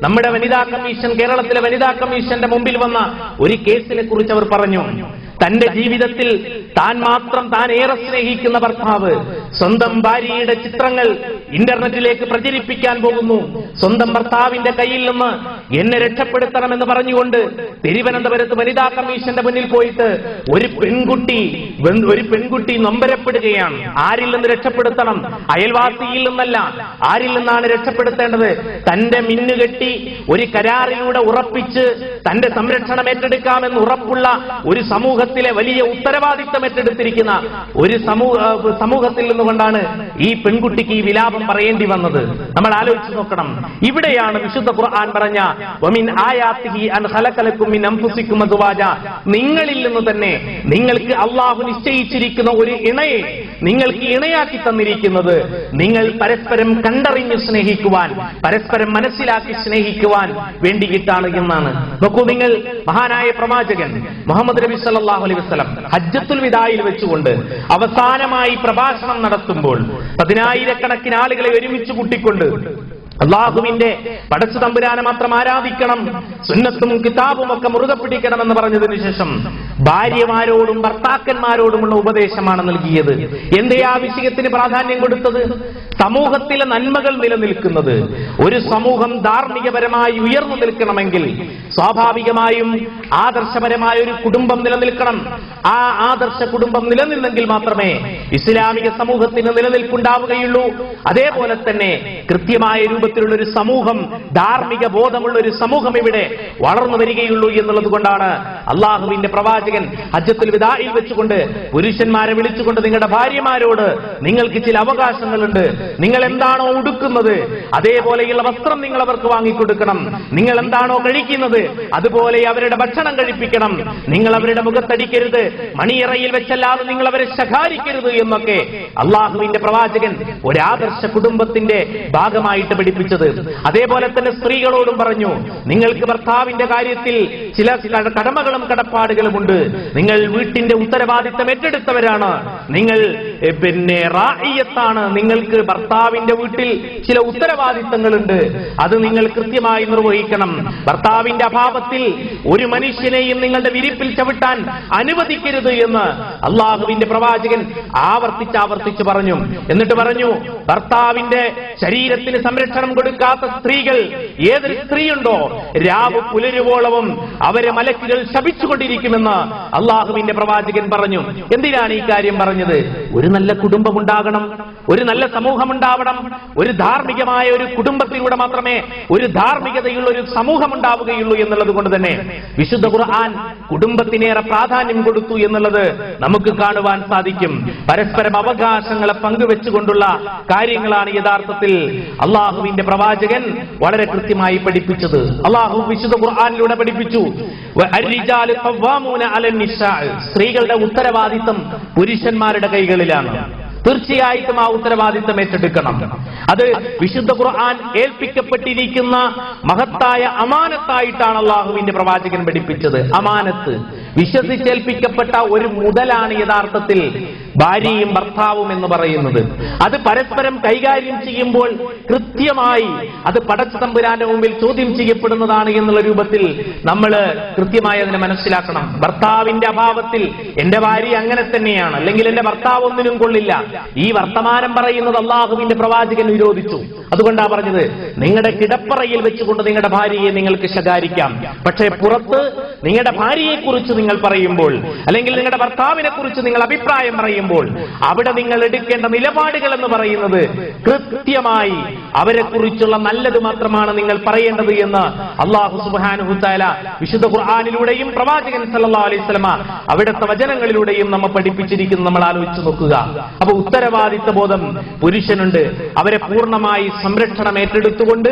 നമ്മുടെ വനിതാ കമ്മീഷൻ, കേരളത്തിലെ വനിതാ കമ്മീഷന്റെ മുമ്പിൽ വന്ന ഒരു കേസിനെ കുറിച്ച് അവർ പറഞ്ഞു, തന്റെ ജീവിതത്തിൽ താൻ മാത്രം താൻ ഏറെ സ്നേഹിക്കുന്ന ഭർത്താവ് സ്വന്തം ഭാര്യയുടെ ചിത്രങ്ങൾ ഇന്റർനെറ്റിലേക്ക് പ്രചരിപ്പിക്കാൻ പോകുന്നു. സ്വന്തം ഭർത്താവിന്റെ കയ്യിൽ നിന്ന് എന്നെ രക്ഷപ്പെടുത്തണമെന്ന് പറഞ്ഞുകൊണ്ട് തിരുവനന്തപുരത്ത് വനിതാ കമ്മീഷന്റെ മുന്നിൽ പോയിട്ട് ഒരു പെൺകുട്ടി നൊമ്പരപ്പെടുകയാണ്. ആരിൽ നിന്ന് രക്ഷപ്പെടുത്തണം? അയൽവാസിയിൽ നിന്നല്ല. ആരിൽ നിന്നാണ് രക്ഷപ്പെടുത്തേണ്ടത്? തന്റെ മിന്നുകെട്ടി ഒരു കരാറിലൂടെ ഉറപ്പിച്ച് തന്റെ സംരക്ഷണം ഏറ്റെടുക്കാമെന്ന് ഉറപ്പുള്ള ഒരു സമൂഹത്തിലെ വലിയ ഉത്തരവാദിത്തം ഏറ്റെടുത്തിരിക്കുന്ന ഒരു സമൂഹത്തിൽ നിന്നുകൊണ്ടാണ് ഈ പെൺകുട്ടിക്ക് ഈ വിലാപം പറയേണ്ടി വന്നത്. നമ്മൾ ആലോചിച്ച് നോക്കണം. ഇവിടെയാണ് വിശുദ്ധ ഖുർആൻ പറഞ്ഞ വമിൻ ആയാതിഹി അൻ ഖലഖലകും മിൻ അൻഫുസികും അസ്വാജ, നിങ്ങളിൽ നിന്ന് തന്നെ നിങ്ങൾക്ക് അല്ലാഹു നിശ്ചയിച്ചിരിക്കുന്ന ഒരു ഇണയെ നിങ്ങൾക്ക് ഇണയാക്കി തന്നിരിക്കുന്നത് നിങ്ങൾ പരസ്പരം കണ്ടറിഞ്ഞു സ്നേഹിക്കുവാൻ, പരസ്പരം മനസ്സിലാക്കി സ്നേഹിക്കുവാൻ വേണ്ടിയിട്ടാണ് എന്നാണ്. നോക്കൂ, നിങ്ങൾ മഹാനായ പ്രവാചകൻ മുഹമ്മദ് നബി സല്ലല്ലാഹു അലൈഹി വസല്ലം ഹജ്ജത്തുൽ വിദായിൽ വെച്ചുകൊണ്ട് അവസാനമായി പ്രഭാഷണം നടത്തുമ്പോൾ 10,000-കണക്കിന് ആളുകളെ ഒരുമിച്ച് കൂട്ടിക്കൊണ്ട് അള്ളാഹുവിന്റെ പടച്ചു തമ്പുരാനെ മാത്രം ആരാധിക്കണം, സുന്നത്തും കിതാബും ഒക്കെ മുറുകെ പിടിക്കണമെന്ന് പറഞ്ഞതിനു ശേഷം ഭാര്യമാരോടും ഭർത്താക്കന്മാരോടുമുള്ള ഉപദേശമാണ് നൽകിയത്. എന്തേ ആ വിഷയത്തിന് പ്രാധാന്യം കൊടുത്തത്? സമൂഹത്തിലെ നന്മകൾ നിലനിൽക്കുന്നത്, ഒരു സമൂഹം ധാർമ്മികപരമായി ഉയർന്നു നിൽക്കണമെങ്കിൽ സ്വാഭാവികമായും ആദർശപരമായ ഒരു കുടുംബം നിലനിൽക്കണം. ആ ആദർശ കുടുംബം നിലനിന്നെങ്കിൽ മാത്രമേ ഇസ്ലാമിക സമൂഹത്തിന് നിലനിൽപ്പുണ്ടാവുകയുള്ളൂ. അതേപോലെ തന്നെ കൃത്യമായ രൂപത്തിലുള്ള ഒരു സമൂഹം, ധാർമ്മിക ബോധമുള്ള ഒരു സമൂഹം ഇവിടെ വളർന്നു വരികയുള്ളൂ എന്നുള്ളത് കൊണ്ടാണ് അള്ളാഹുവിന്റെ പ്രവാചകൻ ഹജ്ജത്തുൽ വിദായിൽ വെച്ചുകൊണ്ട് പുരുഷന്മാരെ വിളിച്ചുകൊണ്ട് നിങ്ങളുടെ ഭാര്യമാരോട് നിങ്ങൾക്ക് ചില അവകാശങ്ങളുണ്ട്, നിങ്ങൾ എന്താണോ ഉടുക്കുന്നത് അതേപോലെയുള്ള വസ്ത്രം നിങ്ങൾ അവർക്ക് വാങ്ങിക്കൊടുക്കണം, നിങ്ങൾ എന്താണോ കഴിക്കുന്നത് അതുപോലെ അവരുടെ ഭക്ഷണം കഴിപ്പിക്കണം, നിങ്ങൾ അവരുടെ മുഖത്തടിക്കരുത്, മണിയറയിൽ വെച്ചല്ലാതെ നിങ്ങൾ അവരെ ശകാരിക്കരുത് എന്നൊക്കെ അള്ളാഹുവിന്റെ പ്രവാചകൻ ഒരാദർശ കുടുംബത്തിന്റെ ഭാഗമായിട്ട് പഠിപ്പിച്ചത്. അതേപോലെ തന്നെ സ്ത്രീകളോടും പറഞ്ഞു, നിങ്ങൾക്ക് ഭർത്താവിന്റെ കാര്യത്തിൽ ചില കടമകളും കടപ്പാടുകളും ഉണ്ട്, നിങ്ങൾ വീട്ടിന്റെ ഉത്തരവാദിത്തം ഏറ്റെടുത്തവരാണ്, നിങ്ങൾ റാഇയത്താണ്, നിങ്ങൾക്ക് ഭർത്താവിന്റെ വീട്ടിൽ ചില ഉത്തരവാദിത്തങ്ങളുണ്ട്, അത് നിങ്ങൾ കൃത്യമായി നിർവഹിക്കണം. ഭർത്താവിന്റെ അഭാവത്തിൽ ഒരു മനുഷ്യനെയും നിങ്ങളുടെ വിരിപ്പിൽ ചവിട്ടാൻ അനുവദിക്കരുത് എന്ന് അള്ളാഹുവിന്റെ പ്രവാചകൻ ആവർത്തിച്ച് പറഞ്ഞു. എന്നിട്ട് പറഞ്ഞു, ഭർത്താവിന്റെ ശരീരത്തിന് സംരക്ഷണം സംരക്ഷണം കൊടുക്കാത്ത സ്ത്രീകൾ ഏതൊരു സ്ത്രീയുണ്ടോ രാവ് പുലരുവോളവും അവരെ മലക്കുകൾ ശപിച്ചുകൊണ്ടിരിക്കുമെന്ന് അള്ളാഹുവിന്റെ പ്രവാചകൻ പറഞ്ഞു. എന്തിനാണ് ഈ കാര്യം പറഞ്ഞത്? ഒരു നല്ല കുടുംബം ഉണ്ടാകണം, ഒരു നല്ല സമൂഹം ഉണ്ടാവണം. ഒരു ധാർമ്മികമായ ഒരു കുടുംബത്തിലൂടെ മാത്രമേ ഒരു ധാർമ്മികതയുള്ള ഒരു സമൂഹം ഉണ്ടാവുകയുള്ളൂ എന്നുള്ളത് കൊണ്ട് തന്നെ വിശുദ്ധ ഖുർആൻ കുടുംബത്തിനേറെ പ്രാധാന്യം കൊടുത്തു എന്നുള്ളത് നമുക്ക് കാണുവാൻ സാധിക്കും. പരസ്പരം അവകാശങ്ങളെ പങ്കുവെച്ചുകൊണ്ടുള്ള കാര്യങ്ങളാണ് യഥാർത്ഥത്തിൽ അള്ളാഹുവിന്റെ പ്രവാചകൻ വളരെ കൃത്യമായി പഠിപ്പിച്ചത്. അള്ളാഹു വിശുദ്ധ ഖുർആനിലൂടെ പഠിപ്പിച്ചു, സ്ത്രീകളുടെ ഉത്തരവാദിത്തം പുരുഷന്മാരുടെ കൈകളിലാണ്. തീർച്ചയായിട്ടും ആ ഉത്തരവാദിത്തം ഏറ്റെടുക്കണം. അത് വിശുദ്ധ ഖുർആൻ ഏൽപ്പിക്കപ്പെട്ടിരിക്കുന്ന മഹത്തായ അമാനത്തായിട്ടാണ് അള്ളാഹുവിന്റെ പ്രവാചകൻ പഠിപ്പിച്ചത്. അമാനത്ത് വിശ്വസിച്ചേൽപ്പിക്കപ്പെട്ട ഒരു മുതലാണ് യഥാർത്ഥത്തിൽ ഭാര്യയും ഭർത്താവും എന്ന് പറയുന്നത്. അത് പരസ്പരം കൈകാര്യം ചെയ്യുമ്പോൾ കൃത്യമായി അത് പടച്ച തമ്പുരാന്റെ മുമ്പിൽ ചോദ്യം ചെയ്യപ്പെടുന്നതാണ് എന്നുള്ള രൂപത്തിൽ നമ്മൾ കൃത്യമായി അതിനെ മനസ്സിലാക്കണം. ഭർത്താവിന്റെ അഭാവത്തിൽ എന്റെ ഭാര്യ അങ്ങനെ തന്നെയാണ്, അല്ലെങ്കിൽ എന്റെ ഭർത്താവ് ഒന്നിനും കൊള്ളില്ല, ഈ വർത്തമാനം പറയുന്നത് അള്ളാഹുവിന്റെ പ്രവാചകൻ വിരോധിച്ചു. അതുകൊണ്ടാണ് പറഞ്ഞത്, നിങ്ങളുടെ കിടപ്പറയിൽ വെച്ചുകൊണ്ട് നിങ്ങളുടെ ഭാര്യയെ നിങ്ങൾക്ക് ശകാരിക്കാം, പക്ഷേ പുറത്ത് നിങ്ങളുടെ ഭാര്യയെ കുറിച്ച് നിങ്ങൾ പറയുമ്പോൾ, അല്ലെങ്കിൽ നിങ്ങളുടെ ഭർത്താവിനെ കുറിച്ച് നിങ്ങൾ അഭിപ്രായം പറയുമ്പോൾ, അവിടെ നിങ്ങൾ എടുക്കേണ്ട നിലപാടുകൾ എന്ന് പറയുന്നത് കൃത്യമായി അവരെ കുറിച്ചുള്ള നല്ലത് മാത്രമാണ് നിങ്ങൾ പറയേണ്ടത് എന്ന് അല്ലാഹു സുബ്ഹാനഹു തആല വിശുദ്ധ ഖുർആനിലൂടെയും പ്രവാചകൻ സല്ലല്ലാഹു അലൈഹി വസല്ലമ അവിടുത്തെ വചനങ്ങളിലൂടെയും നമ്മെ പഠിപ്പിച്ചിരിക്കുന്നു. നമ്മൾ ആലോചിച്ച് നോക്കുക. അപ്പോൾ ഉത്തരവാദിത്ത ബോധം പുരുഷനുണ്ട്. അവരെ പൂർണ്ണമായി സംരക്ഷണം ഏറ്റെടുത്തുകൊണ്ട്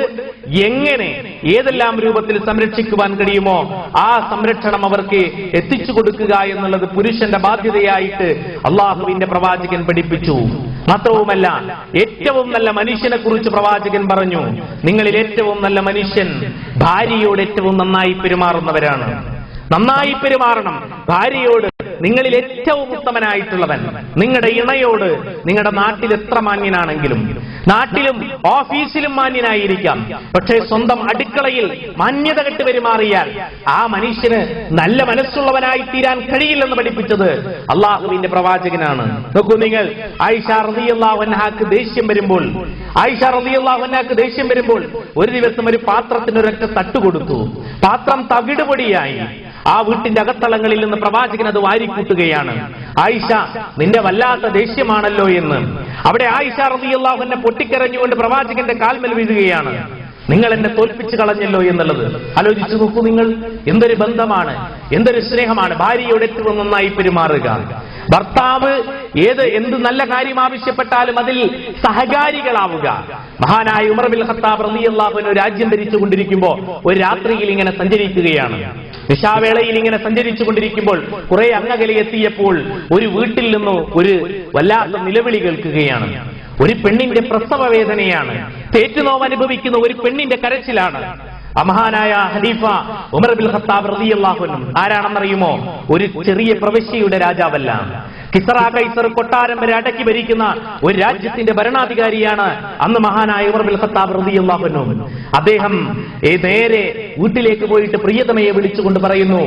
എങ്ങനെ ഏതെല്ലാം രൂപത്തിൽ സംരക്ഷിക്കുവാൻ കഴിയുമോ ആ സംരക്ഷണം അവർക്ക് എത്തിച്ചു കൊടുക്കുക എന്നുള്ളത് പുരുഷന്റെ ബാധ്യതയായിട്ട് അള്ളാഹുവിന്റെ പ്രവാചകൻ പഠിപ്പിച്ചു. മാത്രവുമല്ല, ഏറ്റവും നല്ല മനുഷ്യനെ കുറിച്ച് പ്രവാചകൻ പറഞ്ഞു, നിങ്ങളിൽ ഏറ്റവും നല്ല മനുഷ്യൻ ഭാര്യയോട് ഏറ്റവും നന്നായി പെരുമാറുന്നവരാണ്. നന്നായി പെരുമാറണം. ഭാര്യയോട് നിങ്ങളിൽ ഏറ്റവും ഉത്തമനായിട്ടുള്ളവൻ, നിങ്ങളുടെ ഇണയോട് നിങ്ങളുടെ നാട്ടിൽ എത്ര മാന്യനാണെങ്കിലും, നാട്ടിലും ഓഫീസിലും മാന്യനായിരിക്കാം, പക്ഷേ സ്വന്തം അടുക്കളയിൽ മാന്യത കെട്ട് പെരുമാറിയാൽ ആ മനുഷ്യന് നല്ല മനസ്സുള്ളവനായി തീരാൻ കഴിയില്ലെന്ന് പഠിപ്പിച്ചത് അള്ളാഹുവിന്റെ പ്രവാചകനാണ്. നോക്കൂ നിങ്ങൾ, ആയിഷ റളിയല്ലാഹു അൻഹാക്ക് ദേഷ്യം വരുമ്പോൾ, ഒരു ദിവസം ഒരു പാത്രത്തിന് ഒരൊറ്റ തട്ടുകൊടുത്തു. പാത്രം തകിടുപൊടിയായി. ആ വീട്ടിന്റെ അകത്തളങ്ങളിൽ നിന്ന് പ്രവാചകൻ അത് വാരിക്കൂട്ടുകയാണ്. ആയിഷ, നിന്റെ വല്ലാത്ത ദേഷ്യമാണല്ലോ എന്ന്. അവിടെ ആയിഷ റളിയല്ലാഹു അൻഹ പൊട്ടിക്കരഞ്ഞുകൊണ്ട് പ്രവാചകന്റെ കാൽമേൽ വീഴുകയാണ്. നിങ്ങൾ എന്നെ തോൽപ്പിച്ചു കളഞ്ഞല്ലോ എന്നുള്ളത് ആലോചിച്ചു നോക്കൂ നിങ്ങൾ. എന്തൊരു ബന്ധമാണ്, എന്തൊരു സ്നേഹമാണ്. ഭാര്യയോട് ഏറ്റവും നന്നായി പെരുമാറുക. ഭർത്താവ് എന്ത് നല്ല കാര്യം ആവശ്യപ്പെട്ടാലും അതിൽ സഹകാരികളാവുക. മഹാനായ ഉമർ ബിൻ ഖത്താബ് റളിയല്ലാഹു അൻഹു രാജ്യം ഭരിച്ചുകൊണ്ടിരിക്കുമ്പോൾ ഒരു രാത്രിയിൽ ഇങ്ങനെ സഞ്ചരിക്കുകയാണ്. നിശാവേളയിൽ ഇങ്ങനെ സഞ്ചരിച്ചു കൊണ്ടിരിക്കുമ്പോൾ കുറെ അങ്ങകലെ എത്തിയപ്പോൾ ഒരു വീട്ടിൽ നിന്ന് ഒരു വല്ലാത്ത നിലവിളി കേൾക്കുകയാണ്. ഒരു പെണ്ണിന്റെ പ്രസവ വേദനയാണ്. തേറ്റുനോവ് അനുഭവിക്കുന്ന ഒരു പെണ്ണിന്റെ കരച്ചിലാണ്. മഹാനായ ഖലീഫ ഉമർ ബിൻ ഖത്താബ് റളിയല്ലാഹു അൻഹു ആരാണെന്നറിയുമോ? ഒരു ചെറിയ പ്രവിശ്യയുടെ രാജാവല്ല, കിസ്റ കൈസർ കൊട്ടാരം വരെ അടക്കി ഭരിക്കുന്ന ഒരു രാജ്യത്തിന്റെ ഭരണാധികാരിയാണ് അന്ന് മഹാനായ ഉമർ ബിൻ ഖത്താബ് റളിയല്ലാഹു അൻഹു. അദ്ദേഹം നേരെ വീട്ടിലേക്ക് പോയിട്ട് പ്രിയതമയെ വിളിച്ചുകൊണ്ട് പറയുന്നു,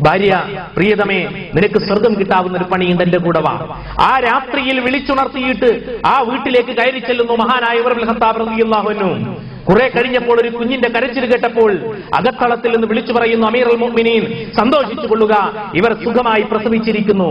ഭാര്യ, പ്രിയതമേ, നിനക്ക് സ്വർഗം കിട്ടാവുന്ന ഒരു പണിയുണ്ട്, എന്റെ കൂടെ വാ. ആ രാത്രിയിൽ വിളിച്ചുണർത്തിയിട്ട് ആ വീട്ടിലേക്ക് കയറി ചെല്ലുന്നു മഹാനായ ഉമർ ബിൻ ഖത്താബ് റളിയല്ലാഹു അൻഹു. കുറെ കഴിഞ്ഞപ്പോൾ ഒരു കുഞ്ഞിന്റെ കരച്ചിൽ കേട്ടപ്പോൾ അകത്തളത്തിൽ നിന്ന് വിളിച്ചു പറയുന്നു, അമീറുൽ മുഅ്മിനീൻ, സന്തോഷിച്ചു കൊള്ളുക, ഇവർ സുഖമായി പ്രസവിച്ചിരിക്കുന്നു.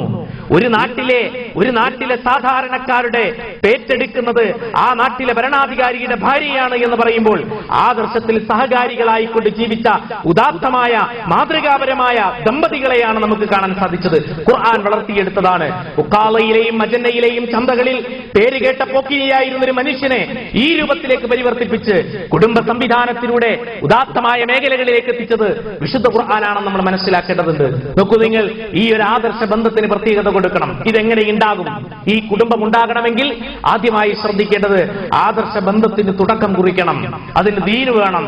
ഒരു നാട്ടിലെ സാധാരണക്കാരുടെ പേറ്റെടുക്കുന്നത് ആ നാട്ടിലെ ഭരണാധികാരിയുടെ ഭാര്യയാണ് എന്ന് പറയുമ്പോൾ ആദർശത്തിൽ സഹകാരികളായിക്കൊണ്ട് ജീവിച്ച ഉദാത്തമായ മാതൃകാപരമായ ദമ്പതികളെയാണ് നമുക്ക് കാണാൻ സാധിച്ചത്. ഖുർആൻ വളർത്തിയെടുത്തതാണ്. ഉഖാലയിലെയും മജന്നയിലെയും ചന്തകളിൽ പേര് കേട്ട പോക്കിരിയായിരുന്ന ഒരു മനുഷ്യനെ ഈ രൂപത്തിലേക്ക് പരിവർത്തിപ്പിച്ച് കുടുംബ സംവിധാനത്തിലൂടെ ഉദാത്തമായ മേഖലകളിലേക്ക് എത്തിച്ചത് വിശുദ്ധ ഖുർആനാണെന്ന് നമ്മൾ മനസ്സിലാക്കേണ്ടതുണ്ട്. നോക്കൂ നിങ്ങൾ, ഈ ഒരു ആദർശ ബന്ധത്തിന് പ്രത്യേകത കൊടുക്കണം. ഇതെങ്ങനെ ഉണ്ടാകും? ഈ കുടുംബം ഉണ്ടാകണമെങ്കിൽ ആദ്യമായി ശ്രദ്ധിക്കേണ്ടത് ആദർശ ബന്ധത്തിന് തുടക്കം കുറിക്കണം. അതിന് ദീൻ വേണം.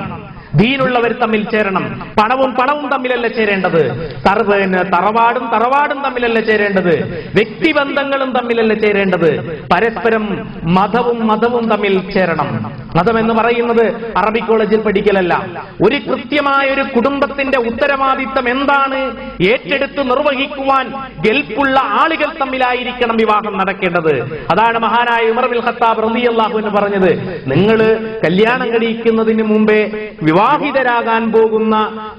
ദീനുള്ളവർ തമ്മിൽ ചേരണം. പണവും തമ്മിലല്ല ചേരേണ്ടത്. തറവാടും തമ്മിലല്ല ചേരേണ്ടത്. വ്യക്തിബന്ധങ്ങളും തമ്മിലല്ല ചേരേണ്ടത്. പരസ്പരം മതവും തമ്മിൽ ചേരണം. മതമെന്ന് പറയുന്നത് അറബി കോളേജിൽ പഠിക്കലല്ല. ഒരു കൃത്യമായ ഒരു കുടുംബത്തിന്റെ ഉത്തരവാദിത്തം എന്താണ് ഏറ്റെടുത്ത് നിർവഹിക്കുവാൻ ഗൽപ്പുള്ള ആളുകൾ തമ്മിലായിരിക്കണം വിവാഹം നടക്കേണ്ടത്. അതാണ് മഹാനായ ഉമർ ബിൻ ഖത്താബ് റളിയല്ലാഹു അൻഹു പറഞ്ഞത്, നിങ്ങൾ കല്യാണം കഴിക്കുന്നതിന് മുമ്പേ വിവാഹിതരാകാൻ പോകുന്ന